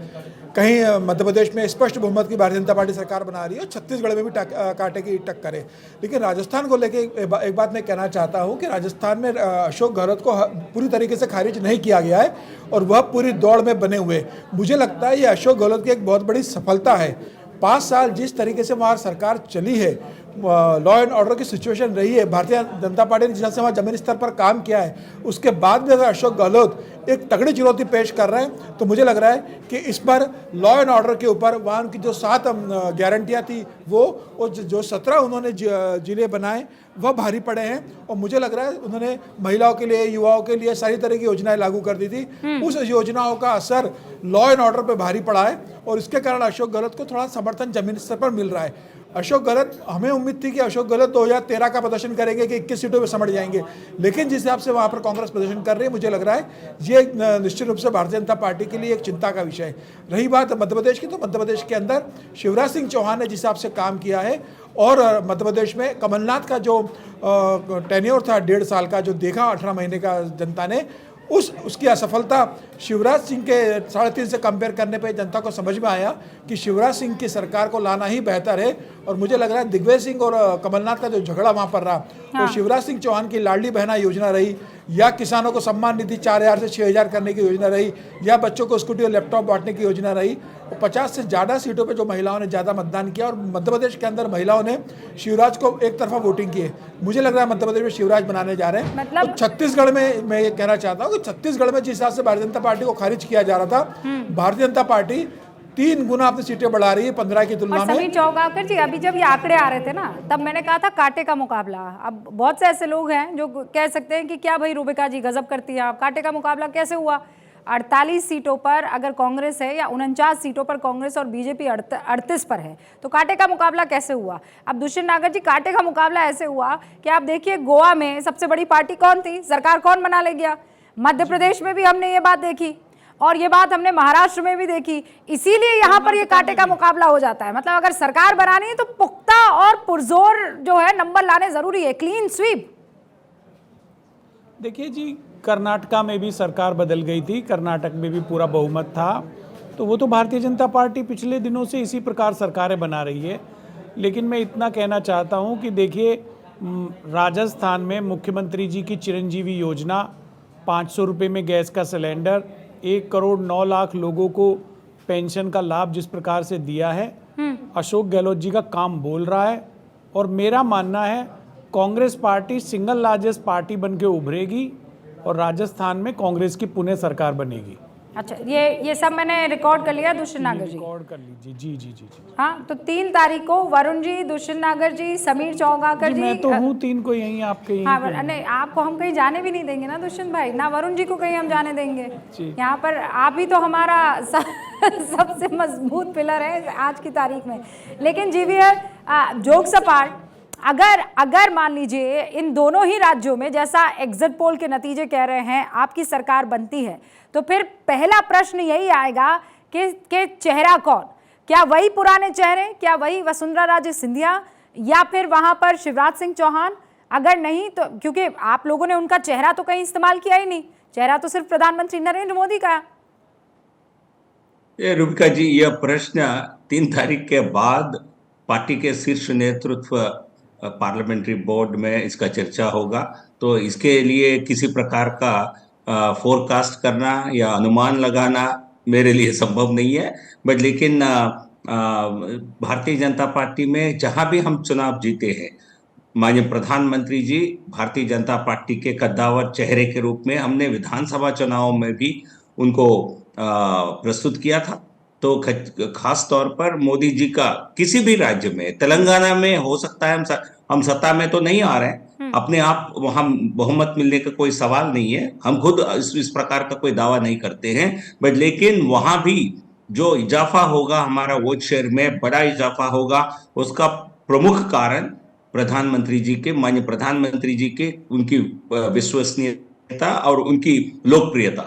कहीं मध्य प्रदेश में स्पष्ट बहुमत की भारतीय जनता पार्टी सरकार बना रही है और छत्तीसगढ़ में भी कांटे की टक्कर है। लेकिन राजस्थान को लेकर एक बात मैं कहना चाहता हूँ कि राजस्थान में अशोक गहलोत को पूरी तरीके से खारिज नहीं किया गया है और वह पूरी दौड़ में बने हुए। मुझे लगता है ये अशोक गहलोत की एक बहुत बड़ी सफलता है। 5 साल जिस तरीके से वहाँ सरकार चली है, लॉ एंड ऑर्डर की सिचुएशन रही है, भारतीय जनता पार्टी ने जिस वहाँ जमीनी स्तर पर काम किया है, उसके बाद भी अगर अशोक गहलोत एक तगड़ी चुनौती पेश कर रहे हैं तो मुझे लग रहा है कि इस पर लॉ एंड ऑर्डर के ऊपर वहाँ की जो 7 गारंटियाँ थी वो जो 17 उन्होंने जिले बनाए वह भारी पड़े हैं। और मुझे लग रहा है उन्होंने महिलाओं के लिए, युवाओं के लिए सारी तरह की योजनाएं लागू कर दी थी। उस योजनाओं का असर लॉ एंड ऑर्डर पर भारी पड़ा है और इसके कारण अशोक गहलोत को थोड़ा समर्थन जमीनी स्तर पर मिल रहा है। अशोक गहलोत, हमें उम्मीद थी कि अशोक गहलोत 2013 का प्रदर्शन करेंगे कि 21 सीटों पर समझ जाएंगे, लेकिन जिस हिसाब से वहाँ पर कांग्रेस प्रदर्शन कर रही है, मुझे लग रहा है ये निश्चित रूप से भारतीय जनता पार्टी के लिए एक चिंता का विषय है। रही बात मध्य प्रदेश की, तो मध्य प्रदेश के अंदर शिवराज सिंह चौहान ने जिस हिसाब से काम किया है और मध्य प्रदेश में कमलनाथ का जो टेन्योर था 1.5 साल का, जो देखा 18 महीने का जनता ने, उसकी असफलता शिवराज सिंह के 3.5 से कंपेयर करने पे जनता को समझ में आया कि शिवराज सिंह की सरकार को लाना ही बेहतर है। और मुझे लग रहा है दिग्विजय सिंह और कमलनाथ का जो झगड़ा वहाँ पर रहा, तो शिवराज सिंह चौहान की लाडली बहना योजना रही, या किसानों को सम्मान निधि 4,000 से 6,000 करने की योजना रही, या बच्चों को स्कूटी और लैपटॉप बांटने की योजना रही, और 50 से ज़्यादा सीटों पे जो महिलाओं ने ज़्यादा मतदान किया और मध्य प्रदेश के अंदर महिलाओं ने शिवराज को एक तरफा वोटिंग की है। मुझे लग रहा है मध्य प्रदेश में शिवराज बनाने जा रहे हैं। मतलब तो छत्तीसगढ़ में मैं ये कहना चाहता हूँ कि छत्तीसगढ़ में जिस हिसाब से भारतीय जनता पार्टी को खारिज किया जा रहा था, भारतीय जनता पार्टी 3 गुना अपनी सीटें बढ़ा रही है 15 की तुलना और में। समीर चौगांकर जी, अभी जब ये आंकड़े आ रहे थे ना, तब मैंने कहा था कांटे का मुकाबला। अब बहुत से ऐसे लोग हैं जो कह सकते हैं कि क्या भाई रूबिका जी गजब करती है आप, कांटे का मुकाबला कैसे हुआ? 48 सीटों पर अगर कांग्रेस है या 49 सीटों पर कांग्रेस और बीजेपी 38 पर है, तो कांटे का मुकाबला कैसे हुआ? अब दुष्यंत नागर जी, कांटे का मुकाबला ऐसे हुआ कि आप देखिए गोवा में सबसे बड़ी पार्टी कौन थी, सरकार कौन बना ले गया। मध्य प्रदेश में भी हमने ये बात देखी और ये बात हमने महाराष्ट्र में भी देखी। इसीलिए यहाँ पर ये कांटे का मुकाबला हो जाता है। मतलब अगर सरकार बनानी है तो पुख्ता और पुरजोर जो है नंबर लाने जरूरी है, क्लीन स्वीप। देखिए जी, कर्नाटका में भी सरकार बदल गई थी, कर्नाटक में भी पूरा बहुमत था, तो वो तो भारतीय जनता पार्टी पिछले दिनों से इसी प्रकार सरकारें बना रही है। लेकिन मैं इतना कहना चाहता हूँ कि देखिए, राजस्थान में मुख्यमंत्री जी की चिरंजीवी योजना, 500 रुपये में गैस का सिलेंडर, 1,09,00,000 लोगों को पेंशन का लाभ जिस प्रकार से दिया है, अशोक गहलोत जी का काम बोल रहा है। और मेरा मानना है Congress party single largest party बन के उभरेगी और राजस्थान में कांग्रेस की पुनः सरकार बनेगी। अच्छा, ये सब मैंने रिकॉर्ड कर लिया दुष्यंत नागर जी। रिकॉर्ड कर लीजिए। जी जी जी जी। हाँ, तो 3 तारीख को वरुण जी, दुष्यंत नागर जी, समीर चौगांकर जी। मैं तो हूँ 3 को यहीं, आपके यहीं। हाँ, नहीं आपको हम कहीं जाने भी नहीं देंगे ना दुष्यंत भाई, ना वरुण जी को कहीं हम जाने देंगे। यहाँ पर आप ही तो हमारा सबसे मजबूत पिलर है आज की तारीख में। लेकिन जीवीएल जोक्स अपार्ट, अगर मान लीजिए इन दोनों ही राज्यों में जैसा एग्जिट पोल के नतीजे कह रहे हैं आपकी सरकार बनती है, तो फिर पहला प्रश्न यही आएगा कि चेहरा कौन? क्या वही पुराने चेहरे, क्या वही वसुंधरा राजे सिंधिया, या फिर वहां पर शिवराज सिंह चौहान? अगर नहीं तो, क्योंकि आप लोगों ने उनका चेहरा तो कहीं इस्तेमाल किया ही नहीं, चेहरा तो सिर्फ प्रधानमंत्री नरेंद्र मोदी का है। रूबिका जी, यह प्रश्न 3 तारीख के बाद पार्टी के शीर्ष नेतृत्व पार्लियामेंट्री बोर्ड में इसका चर्चा होगा, तो इसके लिए किसी प्रकार का फोरकास्ट करना या अनुमान लगाना मेरे लिए संभव नहीं है। बट लेकिन भारतीय जनता पार्टी में जहां भी हम चुनाव जीते हैं, माननीय प्रधानमंत्री जी भारतीय जनता पार्टी के कद्दावर चेहरे के रूप में हमने विधानसभा चुनाव में भी उनको प्रस्तुत किया था तो खास तौर पर मोदी जी का किसी भी राज्य में, तेलंगाना में हो सकता है हम सत्ता में तो नहीं आ रहे हैं, अपने आप हम बहुमत मिलने का कोई सवाल नहीं है, हम खुद इस प्रकार का कोई दावा नहीं करते हैं, बट लेकिन वहां भी जो इजाफा होगा हमारा वोट शेयर में, बड़ा इजाफा होगा, उसका प्रमुख कारण प्रधानमंत्री जी के, माननीय प्रधानमंत्री जी के, उनकी विश्वसनीयता और उनकी लोकप्रियता,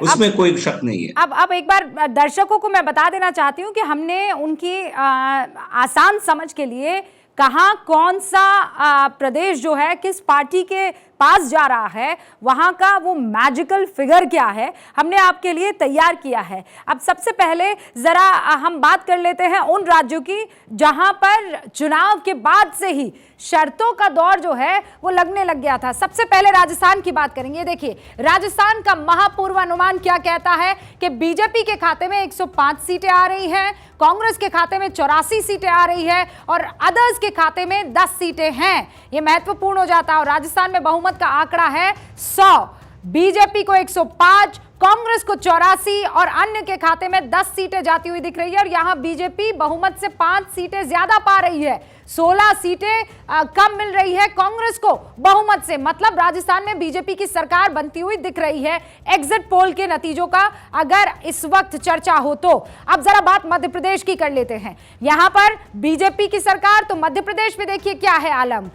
उसमें कोई शक नहीं है। अब एक बार दर्शकों को मैं बता देना चाहती हूँ कि हमने उनकी आसान समझ के लिए कहाँ कौन सा प्रदेश जो है किस पार्टी के पास जा रहा है, वहां का वो मैजिकल फिगर क्या है, हमने आपके लिए तैयार किया है। अब सबसे पहले जरा हम बात कर लेते हैं उन राज्यों की जहां पर चुनाव के बाद से ही शर्तों का दौर जो है वो लगने लग गया था। सबसे पहले राजस्थान की बात करेंगे। देखिए राजस्थान का महापूर्वानुमान क्या कहता है कि बीजेपी के खाते में 105 सीटें आ रही हैं, कांग्रेस के खाते में 84 सीटें आ रही है और अदर्स के खाते में 10 सीटें हैं। ये महत्वपूर्ण हो जाता है और राजस्थान में बहुमत का आंकड़ा है 100, बीजेपी को 105, कांग्रेस को 84 और अन्य के खाते में 10 सीटें जाती हुई दिख रही है और यहां बीजेपी बहुमत से 5 सीटें ज्यादा पा रही है, 16 सीटें कम मिल रही है कांग्रेस को बहुमत से। मतलब राजस्थान में बीजेपी की सरकार बनती हुई दिख रही है एग्जिट पोल के नतीजों का अगर इस वक्त चर्चा हो तो। अब जरा बात मध्य प्रदेश की कर लेते हैं। यहां पर बीजेपी की सरकार, तो मध्य प्रदेश में देखिए क्या है आलम।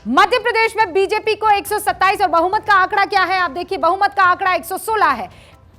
मध्य प्रदेश में बीजेपी को 127 और बहुमत का आंकड़ा क्या है, आप देखिए बहुमत का आंकड़ा 116 है,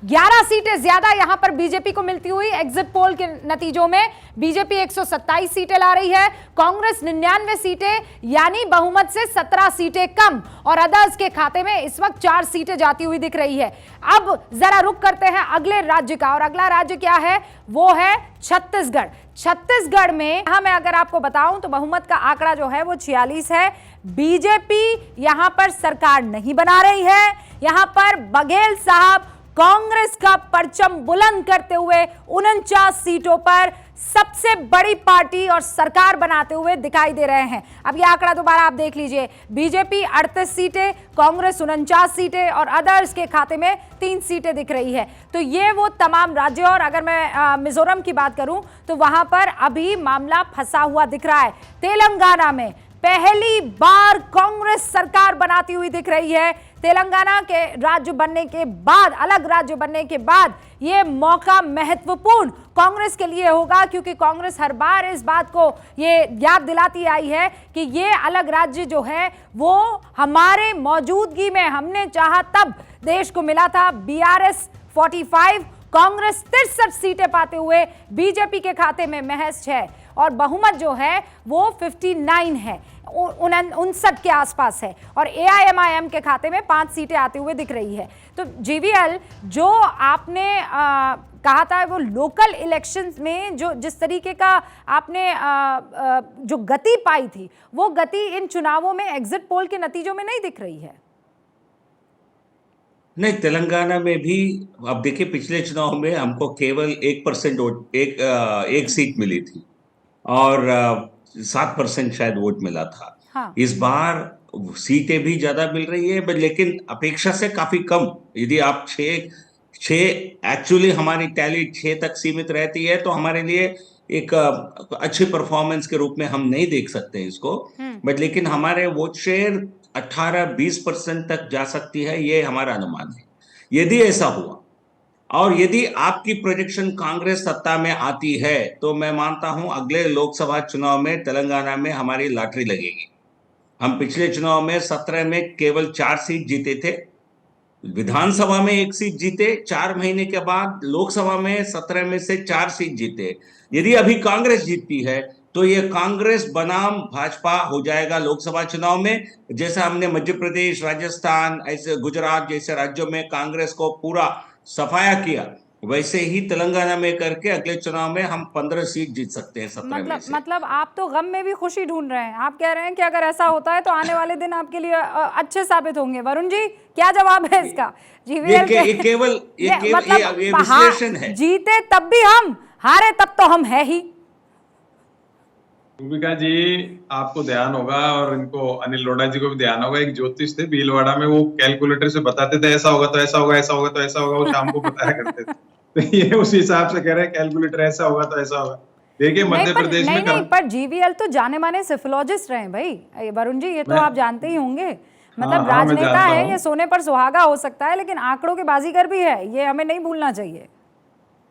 11 सीटें ज्यादा यहां पर बीजेपी को मिलती हुई एग्जिट पोल के नतीजों में। बीजेपी 127 सीटें ला रही है, कांग्रेस 99 सीटें, यानी बहुमत से 17 सीटें कम और अदर्स के खाते में इस वक्त 4 सीटें जाती हुई दिख रही है। अब जरा रुक करते हैं अगले राज्य का और अगला राज्य क्या है, वो है छत्तीसगढ़। छत्तीसगढ़ में मैं अगर आपको बताऊं तो बहुमत का आंकड़ा जो है वो 46 है। बीजेपी यहां पर सरकार नहीं बना रही है, यहां पर बघेल साहब कांग्रेस का परचम बुलंद करते हुए 49 सीटों पर सबसे बड़ी पार्टी और सरकार बनाते हुए दिखाई दे रहे हैं। अब यह आंकड़ा दोबारा आप देख लीजिए, बीजेपी 38 सीटें, कांग्रेस 49 सीटें और अदर्स के खाते में 3 सीटें दिख रही है। तो ये वो तमाम राज्य। और अगर मैं मिजोरम की बात करूं तो वहां पर अभी मामला फंसा हुआ दिख रहा है। तेलंगाना में पहली बार कांग्रेस सरकार बनाती हुई दिख रही है। तेलंगाना के राज्य बनने के बाद, अलग राज्य बनने के बाद यह मौका महत्वपूर्ण कांग्रेस के लिए होगा, क्योंकि कांग्रेस हर बार इस बात को ये याद दिलाती आई है कि ये अलग राज्य जो है वो हमारे मौजूदगी में हमने चाहा तब देश को मिला था। बीआरएस 45, कांग्रेस 63 सीटें पाते हुए बीजेपी के खाते में महज 6 और बहुमत जो है वो 59 है, 59 के आसपास है और एआईएमआईएम के खाते में 5 सीटें आते हुए दिख रही है। तो जीवीएल, जो आपने कहा था वो लोकल इलेक्शंस में जो जिस तरीके का आपने जो गति पाई थी, वो गति इन चुनावों में एग्जिट पोल के नतीजों में नहीं दिख रही है। नहीं, तेलंगाना में भी अब देखिए पिछले चुनाव में हमको केवल 1% वोट, एक सीट मिली थी और 7% शायद वोट मिला था। हाँ। इस बार सीटें भी ज्यादा मिल रही है, लेकिन अपेक्षा से काफी कम। यदि आप 6 एक्चुअली हमारी टैली 6 तक सीमित रहती है तो हमारे लिए एक अच्छी परफॉर्मेंस के रूप में हम नहीं देख सकते इसको, बट लेकिन हमारे वोट शेयर 18-20% तक जा सकती है, ये हमारा अनुमान है। यदि ऐसा हुआ और यदि आपकी प्रोजेक्शन कांग्रेस सत्ता में आती है तो मैं मानता हूं अगले लोकसभा चुनाव में तेलंगाना में हमारी लॉटरी लगेगी। हम पिछले चुनाव में 17 में केवल 4 सीट जीते थे, विधानसभा में 1 सीट जीते, 4 महीने के बाद लोकसभा में 17 में से 4 सीट जीते। यदि अभी कांग्रेस जीतती है तो ये कांग्रेस बनाम भाजपा हो जाएगा लोकसभा चुनाव में। जैसा हमने मध्य प्रदेश, राजस्थान, ऐसे गुजरात जैसे राज्यों में कांग्रेस को पूरा सफाया किया, वैसे ही तेलंगाना में करके अगले चुनाव में हम 15 सीट जीत सकते हैं 17 में से। मतलब आप तो गम में भी खुशी ढूंढ रहे हैं। आप कह रहे हैं कि अगर ऐसा होता है तो आने वाले दिन आपके लिए अच्छे साबित होंगे। वरुण जी, क्या जवाब है इसका? ये केवल विश्लेषण है। जीते तब भी हम, हारे तब तो हम है ही। रूबिका जी, आपको ध्यान होगा और इनको अनिल लोढ़ा जी को भी ध्यान होगा, एक ज्योतिष थे भीलवाड़ा में, वो कैलकुलेटर से बताते थे ऐसा होगा तो ऐसा होगा, ऐसा होगा तो ऐसा होगा, वो शाम को बताया करते थे। तो ये उस हिसाब से कह रहे हैं कैलकुलेटर ऐसा होगा तो ऐसा होगा। देखिए मध्य प्रदेश में नहीं, पर जीवीएल तो जाने माने सिफोलॉजिस्ट रहे भाई वरुण जी, ये तो आप जानते ही होंगे। मतलब हाँ, मैं राजनेता जानता है, हूँ। ये सोने पर सुहागा हो सकता है, लेकिन आंकड़ों के बाजीगर भी है, ये हमें नहीं भूलना चाहिए।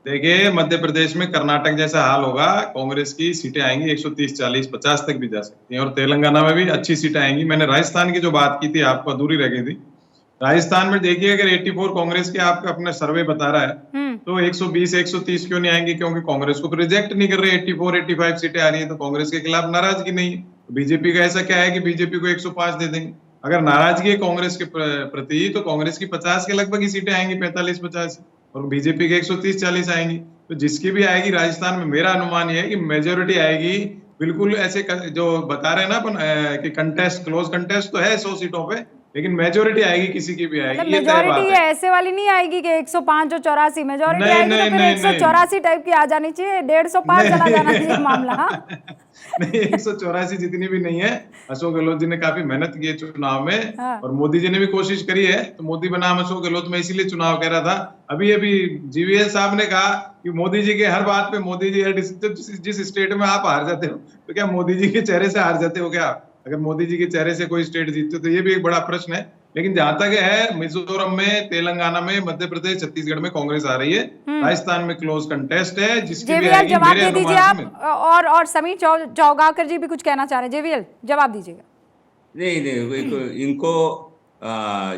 देखिए मध्य प्रदेश में कर्नाटक जैसा हाल होगा, कांग्रेस की सीटें आएंगी 130, 40, 50 तक भी जा सकती हैं, और तेलंगाना में भी अच्छी सीटें आएंगी। मैंने राजस्थान की जो बात की थी आपको अधूरी रह गई थी। राजस्थान में देखिए अगर 84 कांग्रेस के आपका अपना सर्वे बता रहा है तो 120, 130 क्यों नहीं आएंगी? क्योंकि कांग्रेस को रिजेक्ट नहीं कर रहे। 84, 85 सीटें आ रही है तो कांग्रेस के खिलाफ नाराजगी नहीं है। बीजेपी का ऐसा क्या है कि बीजेपी को 105 दे देंगे? अगर नाराजगी है कांग्रेस के प्रति तो कांग्रेस की 50 के लगभग ही सीटें आएंगी, 45, 50, और बीजेपी के 130, 40 आएंगी। तो जिसकी भी आएगी राजस्थान में, मेरा अनुमान ये है कि मेजोरिटी आएगी। बिल्कुल ऐसे जो बता रहे हैं ना अपन कि कंटेस्ट, क्लोज कंटेस्ट तो है 100 सीटों पे, लेकिन मेजोरिटी आएगी, किसी की भी आएगी। मतलब ये तय बात मेजोरिटी है। ऐसे वाली नहीं आएगी कि 105 और 84, मेजोरिटी नहीं, आएगी तो नहीं, फिर नहीं, 184 टाइप की आ जानी चाहिए, 150 पार चला जाना चाहिए मामला। हाँ? नहीं, 184 जितनी भी नहीं है। अशोक गहलोत जी ने काफी मेहनत की है चुनाव में, हाँ। और मोदी जी ने भी कोशिश करी है। तो मोदी बनाम अशोक गहलोत में इसीलिए चुनाव कह रहा था। अभी जीवीएल साहब ने कहा कि मोदी जी के हर बात पे, मोदी जी जिस स्टेट में आप हार जाते हो तो क्या मोदी जी के चेहरे से हार जाते हो क्या? अगर मोदी जी के चेहरे से कोई स्टेट जीतते हो तो ये भी एक बड़ा प्रश्न है। लेकिन जहां तक है, मिजोरम में, तेलंगाना में, मध्य प्रदेश, छत्तीसगढ़ में कांग्रेस आ रही है। राजस्थान में क्लोज कंटेस्ट है, जिसकी भी जेवीएल आएगी जवाब मेरे दे दीजिए अनुमान से आप, और समीर चौगाकर जी भी कुछ कहना चाह रहे हैं। जेवीएल जवाब दीजिएगा। नहीं, इनको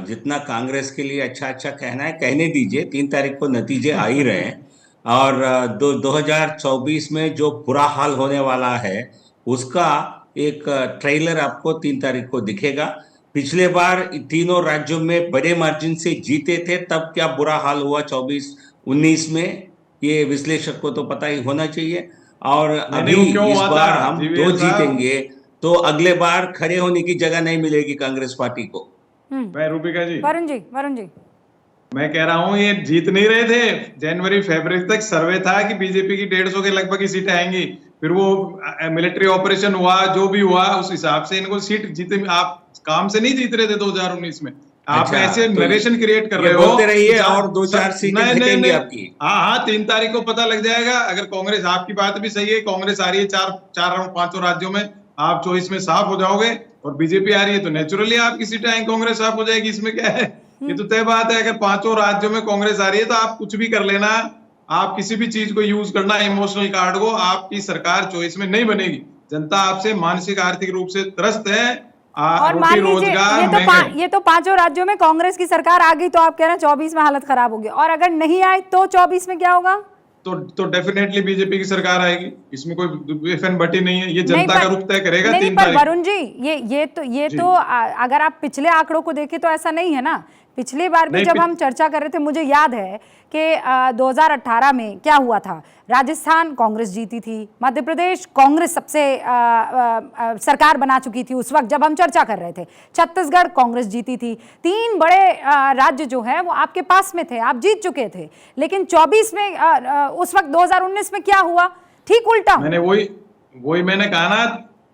जितना कांग्रेस के लिए अच्छा अच्छा कहना है कहने दीजिए। 3 तारीख को नतीजे आ ही रहे हैं, और 2024 में जो बुरा हाल होने वाला है उसका एक ट्रेलर आपको 3 तारीख को दिखेगा। पिछले बार तीनों राज्यों में बड़े मार्जिन से जीते थे, तब क्या बुरा हाल हुआ 24-19 में, ये विश्लेषक को तो पता ही होना चाहिए। और अभी वो क्यों इस हुआ बार था, हम जीवीएल 2 साहब? जीतेंगे तो अगले बार खड़े होने की जगह नहीं मिलेगी कांग्रेस पार्टी को। मैं रूपिका जी, वरुण जी मैं कह रहा हूँ ये जीत नहीं रहे थे। जनवरी फरवरी तक सर्वे था कि बीजेपी की 150 के लगभग ही सीटें आएंगी। फिर वो मिलिट्री ऑपरेशन हुआ, जो भी हुआ, उस हिसाब से इनको सीट जीते। आप काम से नहीं जीत रहे थे 2019 में। आप अच्छा, ऐसे तो नरेशन क्रिएट कर ये रहे हो। बोलते रहिए और 2-4 सीटें नहीं, नहीं, घटेंगी नहीं। आपकी। हाँ, 3 तारीख को पता लग जाएगा। अगर कांग्रेस, आपकी बात भी सही है, कांग्रेस आ रही है 4-5 राज्यों में, आप चॉइस में साफ हो जाओगे, और बीजेपी आ रही है तो नेचुरली आपकी सीटें आएंगी, कांग्रेस साफ हो जाएगी। इसमें क्या है? ये तो तय बात है। अगर 5 राज्यों में कांग्रेस आ रही है तो आप कुछ भी कर लेना, आप किसी भी चीज को यूज करना, इमोशनल कार्ड को, आपकी सरकार चॉइस में नहीं बनेगी। जनता आपसे मानसिक आर्थिक रूप से त्रस्त है। और मान रोटी लीजिए रोजगार ये तो 5 राज्यों में कांग्रेस की सरकार आ गई तो आप कह रहे हैं 24 में हालत खराब होगी, और अगर नहीं आए तो 24 में क्या होगा? तो डेफिनेटली बीजेपी की सरकार आएगी। इसमें कोई इफ बटी नहीं है। ये नहीं, जनता का रुख तय करेगा। नहीं, 3 पर तारीख। वरुण जी ये तो अगर आप पिछले आंकड़ों को देखें तो ऐसा नहीं है ना। पिछली बार भी नहीं, जब हम चर्चा कर रहे थे, मुझे याद है कि 2018 में क्या हुआ था। राजस्थान कांग्रेस जीती थी, मध्य प्रदेश कांग्रेस सबसे सरकार बना चुकी थी उस वक्त जब हम चर्चा कर रहे थे, छत्तीसगढ़ कांग्रेस जीती थी। 3 बड़े राज्य जो हैं वो आपके पास में थे, आप जीत चुके थे। लेकिन 24 में उस वक्त 2019 में क्या हुआ? ठीक उल्टा। मैंने वही मैंने कहा ना,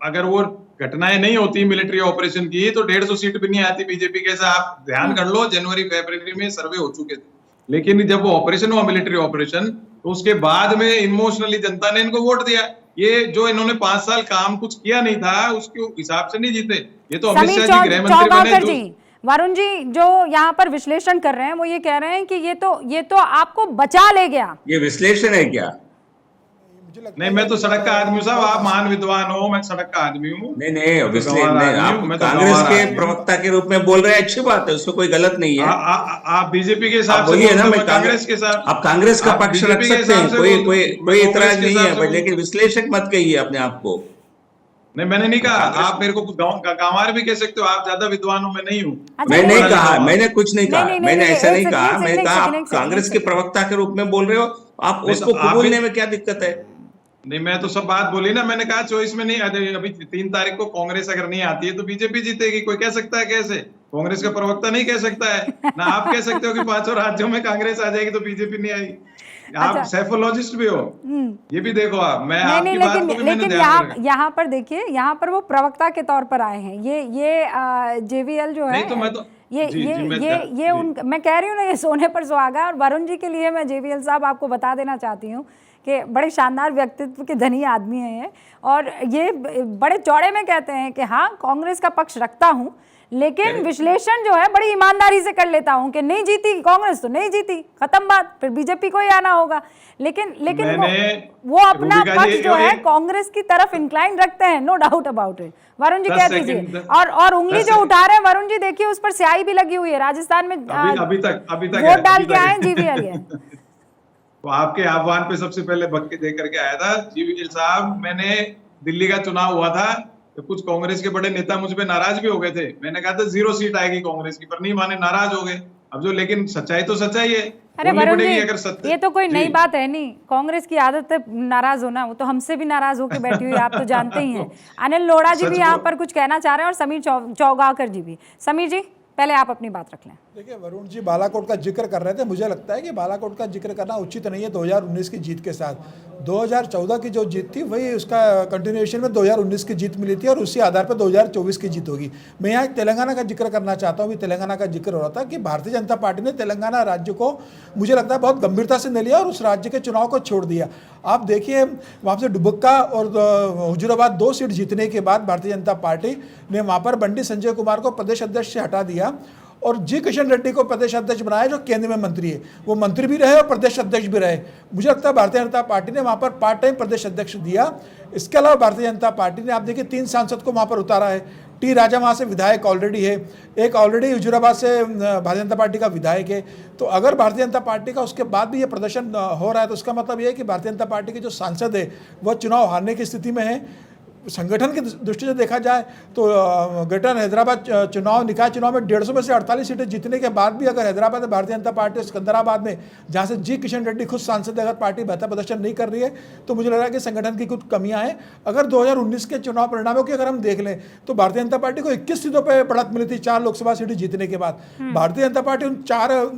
अगर वो घटनाएं नहीं होती मिलिट्री ऑपरेशन की तो 150 सीट भी नहीं आती बीजेपी के। साथ आप ध्यान कर लो, जनवरी फरवरी में सर्वे हो चुके थे। लेकिन जब वो ऑपरेशन हुआ, मिलिट्री ऑपरेशन, तो उसके बाद में इमोशनली जनता ने इनको वोट दिया। ये जो इन्होंने 5 साल काम कुछ किया नहीं था, उसके हिसाब से नहीं जीते। ये तो अमित शाह जी गृह मंत्री बने। वरुण जी जो यहाँ पर विश्लेषण कर रहे हैं वो ये कह रहे हैं कि ये तो आपको बचा ले गया। ये विश्लेषण है क्या? नहीं, मैं तो सड़क का आदमी हूँ साहब। आप महान विद्वान हो, मैं सड़क का आदमी हूँ। नहीं, आप कांग्रेस के प्रवक्ता के रूप में बोल रहे हैं, अच्छी बात है, उसमें कोई गलत नहीं है। आप बीजेपी के हिसाब से बोलिए ना, मैं कांग्रेस के साथ, आप कांग्रेस का पक्ष रख सकते हैं, कोई इतराज नहीं है, लेकिन विश्लेषक मत कहिए अपने आप को। नहीं, मैंने नहीं कहा। आप मेरे को गांवार भी कह सकते हो, आप ज्यादा विद्वान हो, मैं नहीं हूँ। मैं नहीं कहा, मैंने कुछ नहीं कहा, मैंने ऐसा नहीं कहा। मैंने कहा आप एक कांग्रेस के प्रवक्ता के रूप में बोल रहे हो, आप उसको कबूलने में क्या दिक्कत है? नहीं, मैं तो सब बात बोली ना। मैंने कहा चॉइस में नहीं। अभी 3 तारीख को कांग्रेस अगर नहीं आती है तो बीजेपी जीतेगी। कोई कह सकता है कैसे? कांग्रेस का प्रवक्ता नहीं कह सकता है ना। आप कह सकते हो कि 5 राज्यों में कांग्रेस आ जाएगी तो बीजेपी नहीं आएगी। आप साइकोलॉजिस्ट भी हो, ये भी देखो आप। मैं आपकी बात को भी मैंने ध्यान रखा। यहाँ पर देखिए, यहाँ पर वो प्रवक्ता के तौर पर आए हैं। ये जेवीएल जो है, नहीं तो मैं कह रही हूँ ना, ये सोने पर सुहागा। और वरुण जी के लिए मैं JVL साहब आपको बता देना चाहती हूँ कि बड़े शानदार व्यक्तित्व के धनी आदमी हैं ये, और ये बड़े चौड़े में कहते हैं कि हाँ कांग्रेस का पक्ष रखता हूँ, लेकिन विश्लेषण जो है बड़ी ईमानदारी से कर लेता हूं कि नहीं जीती कांग्रेस तो नहीं जीती, खत्म बात, फिर बीजेपी को ही आना होगा। लेकिन वो अपना पक्ष जो है कांग्रेस की तरफ इंक्लाइन रखते हैं, no doubt about it. Varun ji कह दीजिए। और उंगली जो उठा रहे हैं वरुण जी, देखिए उस पर स्याही भी लगी हुई है। राजस्थान में अभी तक वोट डाल के आए JVL ये। तो आपके आह्वान पे सबसे पहले भक्ति दे करके आया था JVL साहब। मैंने दिल्ली का चुनाव हुआ था तो कुछ कांग्रेस के बड़े नेता मुझ पे नाराज भी हो गए थे। मैंने कहा था 0 सीट आएगी कांग्रेस की, पर नहीं माने, नाराज हो गए। अब जो लेकिन सच्चाई तो सच्चाई है। अरे वरुण जी, ये तो कोई नई बात है नहीं, कांग्रेस की आदत है नाराज होना, वो तो हमसे भी नाराज होकर बैठी हुई आप तो जानते ही हैं। अनिल लोढ़ा जी भी यहाँ पर कुछ कहना चाह रहे हैं और समीर चौगाकर जी भी। समीर जी पहले आप अपनी बात रख लें। देखिए वरुण जी बालाकोट का जिक्र कर रहे थे, मुझे लगता है कि बालाकोट का जिक्र करना उचित नहीं है 2019 की जीत के साथ। 2014 की जो जीत थी वही उसका कंटिन्यूएशन में 2019 की जीत मिली थी और उसी आधार पर 2024 की जीत होगी। मैं यहाँ तेलंगाना का जिक्र करना चाहता हूँ। तेलंगाना का जिक्र हो रहा था कि भारतीय जनता पार्टी ने तेलंगाना राज्य को मुझे लगता है बहुत गंभीरता से नहीं लिया और उस राज्य के चुनाव को छोड़ दिया। आप देखिए वहाँ से डुबक्का और हुजूराबाद 2 सीट जीतने के बाद भारतीय जनता पार्टी ने वहाँ पर बंडी संजय कुमार को प्रदेश अध्यक्ष से हटा दिया और जी किशन रेड्डी को प्रदेश अध्यक्ष बनाया, जो केंद्र में मंत्री है। वो मंत्री भी रहे और प्रदेश अध्यक्ष भी रहे। मुझे लगता है भारतीय जनता पार्टी ने वहाँ पर पार्ट टाइम प्रदेश अध्यक्ष दिया। इसके अलावा भारतीय जनता पार्टी ने आप देखिए 3 सांसद को वहाँ पर उतारा है। टी राजा वहाँ से विधायक ऑलरेडी है, एक ऑलरेडी हुजूराबाद से भारतीय जनता पार्टी का विधायक है। तो अगर भारतीय जनता पार्टी का उसके बाद भी ये प्रदर्शन हो रहा है तो उसका मतलब ये है कि भारतीय जनता पार्टी के जो सांसद है वह चुनाव हारने की स्थिति में है। संगठन की दृष्टि से देखा जाए तो ग्रेटर हैदराबाद निकाय चुनाव में 150 में से 48 सीटें जीतने के बाद भी अगर हैदराबाद में भारतीय जनता पार्टी और सिकंदराबाद में जहां से जी किशन रेड्डी खुद सांसद, अगर पार्टी बेहतर प्रदर्शन नहीं कर रही है तो मुझे लग रहा है कि संगठन की कुछ कमियां हैं। अगर 2019 के चुनाव परिणामों की अगर हम देख लें तो भारतीय जनता पार्टी को 21 सीटों पर बढ़त मिली थी 4 लोकसभा सीटें जीतने के बाद। भारतीय जनता पार्टी उन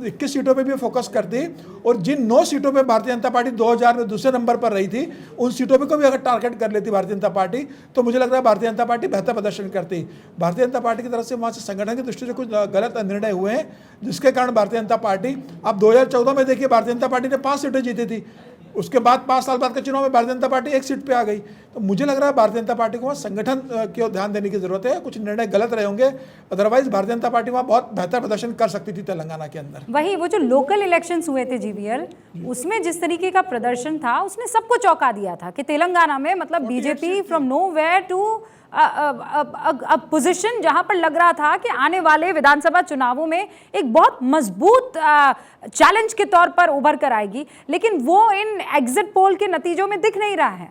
21 सीटों पर भी फोकस करती और जिन 9 सीटों पर भारतीय जनता पार्टी 2000 में दूसरे नंबर पर रही थी उन सीटों पर को भी अगर टारगेट कर लेती भारतीय जनता पार्टी तो मुझे लग रहा है भारतीय जनता पार्टी बेहतर प्रदर्शन करती। भारतीय जनता पार्टी की तरफ से वहां से संगठन की दृष्टि से कुछ गलत निर्णय हुए हैं जिसके कारण भारतीय जनता पार्टी, आप 2014 में देखिए भारतीय जनता पार्टी ने 5 सीटें जीती थी, उसके बाद 5 साल बाद के चुनाव में भारतीय जनता पार्टी 1 सीट पे आ गई। तो मुझे लग रहा है भारतीय जनता पार्टी को वहाँ संगठन की ध्यान देने की जरूरत है। कुछ निर्णय गलत रहे होंगे, अदरवाइज भारतीय जनता पार्टी वहाँ बहुत बेहतर प्रदर्शन कर सकती थी तेलंगाना के अंदर। वही वो जो लोकल इलेक्शंस हुए थे JVL, उसमें जिस तरीके का प्रदर्शन था उसने सबको चौंका दिया था कि तेलंगाना में मतलब BJP from nowhere to position जहां पर लग रहा था कि आने वाले विधानसभा चुनावों में एक बहुत मजबूत चैलेंज के तौर पर उभर कर आएगी, लेकिन वो इन एग्जिट पोल के नतीजों में दिख नहीं रहा है।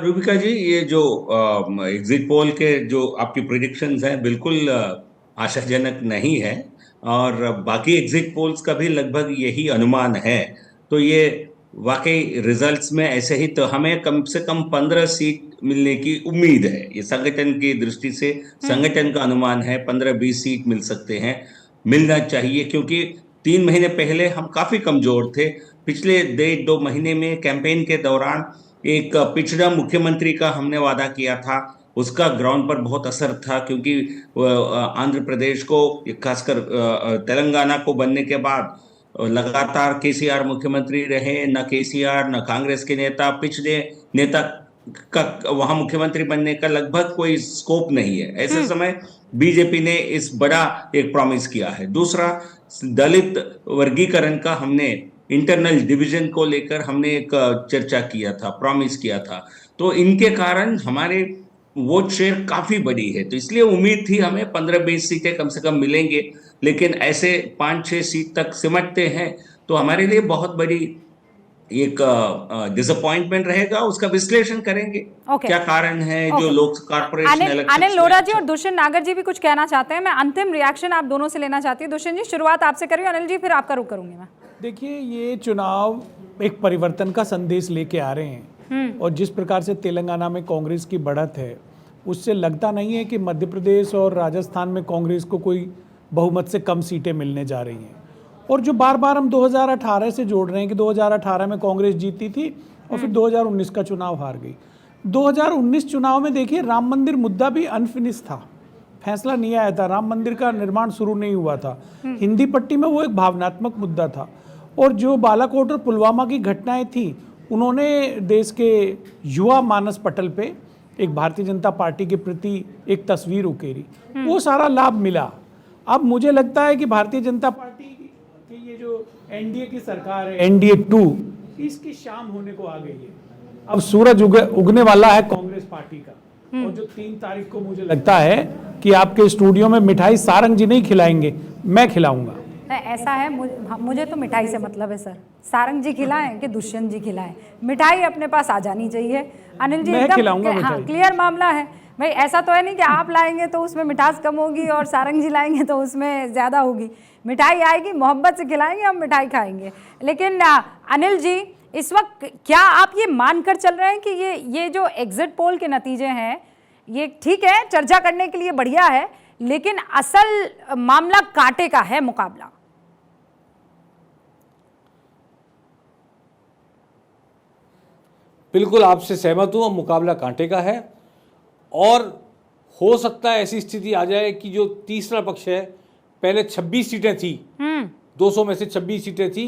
रूबिका जी, ये जो एग्जिट पोल के जो आपकी प्रेडिक्शंस हैं बिल्कुल आशाजनक नहीं है और बाकी एग्जिट पोल्स का भी लगभग यही अनुमान है। तो ये वाकई रिजल्ट्स में ऐसे ही तो हमें कम से कम 15 सीट मिलने की उम्मीद है। ये संगठन की दृष्टि से संगठन का अनुमान है 15-20 सीट मिल सकते हैं, मिलना चाहिए, क्योंकि 3 महीने पहले हम काफी कमजोर थे। पिछले 1.5-2 महीने में कैंपेन के दौरान एक पिछड़ा मुख्यमंत्री का हमने वादा किया था, उसका ग्राउंड पर बहुत असर था, क्योंकि आंध्र प्रदेश को खासकर तेलंगाना को बनने के बाद लगातार केसीआर मुख्यमंत्री रहे, न केसीआर न कांग्रेस के नेता, पिछले नेता का वहां मुख्यमंत्री बनने का लगभग कोई स्कोप नहीं है। ऐसे समय बीजेपी ने इस बड़ा एक प्रॉमिस किया है। दूसरा, दलित वर्गीकरण का हमने इंटरनल डिवीजन को लेकर हमने एक चर्चा किया था, प्रॉमिस किया था। तो इनके कारण हमारे वोट शेयर काफी बड़ी है, तो इसलिए उम्मीद थी हमें 15-20 सीटें कम से कम मिलेंगे, लेकिन ऐसे 5-6 सीट तक सिमटते हैं तो हमारे लिए बहुत बड़ी एक डिसअपॉइंटमेंट रहेगा। उसका विश्लेषण करेंगे क्या कारण है जो लोग कॉर्पोरेशन इलेक्शन। अनिल लोढ़ा जी और दुष्यंत नागर जी भी कुछ कहना चाहते हैं। मैं अंतिम रिएक्शन आप दोनों से लेना चाहती हूँ। दुष्यंत जी शुरुआत आपसे करिए, अनिल जी फिर आपका रुख करूंगी मैं। देखिए, ये चुनाव एक परिवर्तन का संदेश लेके आ रहे हैं और जिस प्रकार से तेलंगाना में कांग्रेस की बढ़त है उससे लगता नहीं है कि मध्य प्रदेश और राजस्थान में कांग्रेस को कोई बहुमत से कम सीटें मिलने जा रही हैं। और जो बार बार हम 2018 से जोड़ रहे हैं कि 2018 में कांग्रेस जीती थी और फिर 2019 का चुनाव हार गई। 2019 चुनाव में देखिए राम मंदिर मुद्दा भी अनफिनिश था, फैसला नहीं आया था, राम मंदिर का निर्माण शुरू नहीं हुआ था। हिंदी पट्टी में वो एक भावनात्मक मुद्दा था। और जो बालाकोट और पुलवामा की घटनाएं थी, उन्होंने देश के युवा मानस पटल पे एक भारतीय जनता पार्टी के प्रति एक तस्वीर उकेरी। वो सारा लाभ मिला। अब मुझे लगता है कि भारतीय जनता पार्टी की ये जो एनडीए की सरकार है, एनडीए 2, इसकी शाम होने को आ गई है। अब सूरज उगने वाला है कांग्रेस पार्टी का। और जो 3 तारीख को मुझे लगता है कि आपके स्टूडियो में मिठाई सारंग जी नहीं खिलाएंगे, मैं खिलाऊंगा। ऐसा है, मुझे तो मिठाई से मतलब है सर। सारंग जी खिलाएं कि दुष्यंत जी खिलाएं, मिठाई अपने पास आ जानी चाहिए। अनिल जी एकदम हाँ, क्लियर मामला है भाई। ऐसा तो है नहीं कि आप लाएंगे तो उसमें मिठास कम होगी और सारंग जी लाएंगे तो उसमें ज़्यादा होगी। मिठाई आएगी, मोहब्बत से खिलाएंगे, हम मिठाई खाएंगे। लेकिन अनिल जी, इस वक्त क्या आप ये मानकर चल रहे हैं कि ये जो एग्जिट पोल के नतीजे हैं, ये ठीक है, चर्चा करने के लिए बढ़िया है, लेकिन असल मामला कांटे का है मुकाबला? बिल्कुल आपसे सहमत हूं, मुकाबला कांटे का है। और हो सकता है ऐसी स्थिति आ जाए कि जो तीसरा पक्ष है, पहले 26 सीटें थी, 200 में से 26 सीटें थी,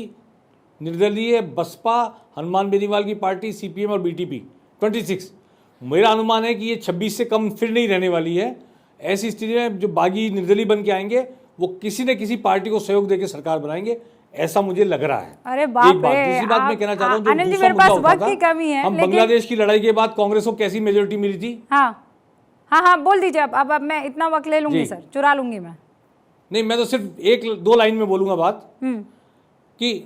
निर्दलीय, बसपा, हनुमान बेनीवाल की पार्टी, सीपीएम और बीटीपी 26। मेरा अनुमान है कि ये 26 से कम फिर नहीं रहने वाली है। ऐसी स्थिति में जो बागी निर्दलीय बन के आएंगे, वो किसी न किसी पार्टी को सहयोग देकर सरकार बनाएंगे, ऐसा मुझे लग रहा है। अरे बाप रे, दूसरी बात मैं कहना चाहता हूँ, जो अनिल जी, दूसरा मेरे पास मुद्दा वक्त होता की था, कमी है, हम बांग्लादेश की लड़ाई के बाद कांग्रेस को कैसी मेजोरिटी मिली थी? हाँ, बोल दीजिए। अब मैं इतना वक्त ले लूंगी सर, चुरा लूंगी मैं। नहीं, मैं तो सिर्फ 1-2 लाइन में बोलूंगा बात कि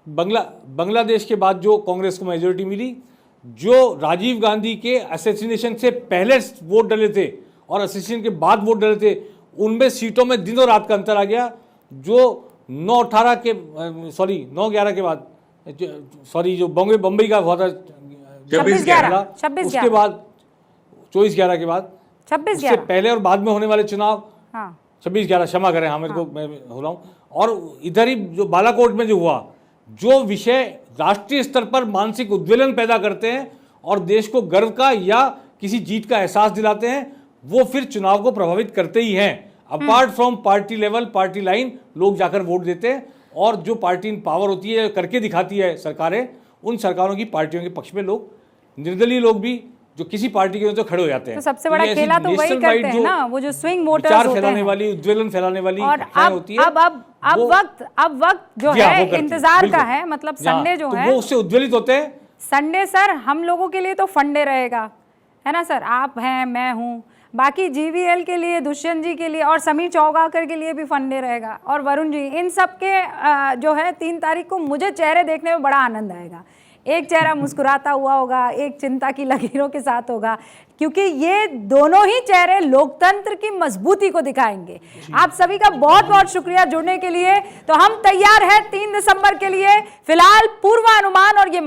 बांग्लादेश के बाद जो कांग्रेस को मेजोरिटी मिली, जो राजीव गांधी के असैसिनेशन से पहले वोट डले थे और असैसिनेशन के बाद वोट डले थे, उनमें सीटों में दिन और रात का अंतर आ गया। जो 9-11 के बाद, सॉरी, जो बम्बई का हुआ था 26-11 उसके बाद, 24-11 के बाद, 26-11 उससे पहले और बाद में होने वाले चुनाव, हाँ 26-11, क्षमा करें, हाँ मेरे को, मैं हो रहा हूँ। और इधर ही जो बालाकोट में जो हुआ, जो विषय राष्ट्रीय स्तर पर मानसिक उद्वेलन पैदा करते हैं और देश को गर्व का या किसी जीत का एहसास दिलाते हैं, वो फिर चुनाव को प्रभावित करते ही हैं। Apart from party level, party line, लोग जाकर वोट देते हैं। और जो पार्टी इन पावर होती है, करके दिखाती है सरकारें, उन सरकारों की पार्टियों के पक्ष में लोग, निर्दलीय लोग भी जो किसी पार्टी के तो खड़े हो जाते हैं। तो सबसे बड़ा खेला तो वही करते हैं ना, वो जो स्विंग वोटर्स विचार होते फैलाने हैं, वाली, उद्वेलन फैलाने वाली और होती है। अब वक्त जो है इंतजार का है। मतलब संडे जो है, वो उससे उद्वेलित होते हैं। संडे सर हम लोगों के लिए तो फंडे रहेगा, है ना सर? आप हैं, मैं हूँ, बाकी जीवीएल के लिए, दुष्यंत जी के लिए और समीर चौगाकर के लिए भी फंडे रहेगा, और वरुण जी, इन सब के जो है 3 तारीख को मुझे चेहरे देखने में बड़ा आनंद आएगा। एक चेहरा मुस्कुराता हुआ होगा, एक चिंता की लकीरों के साथ होगा, क्योंकि ये दोनों ही चेहरे लोकतंत्र की मजबूती को दिखाएंगे। आप सभी का बहुत बहुत शुक्रिया जुड़ने के लिए। तो हम तैयार हैं 3 दिसंबर के लिए। फिलहाल पूर्वानुमान, और ये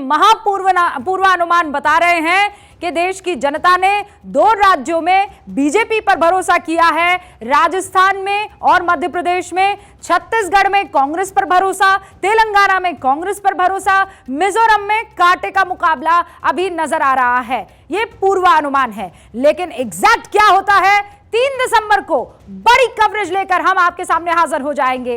पूर्वानुमान बता रहे हैं कि देश की जनता ने 2 राज्यों में बीजेपी पर भरोसा किया है, राजस्थान में और मध्य प्रदेश में, छत्तीसगढ़ में कांग्रेस पर भरोसा, तेलंगाना में कांग्रेस पर भरोसा, मिजोरम में कांटे का मुकाबला अभी नजर आ रहा है। ये पूर्वानुमान है, लेकिन एग्जैक्ट क्या होता है, 3 दिसंबर को बड़ी कवरेज लेकर हम आपके सामने हाजिर हो जाएंगे।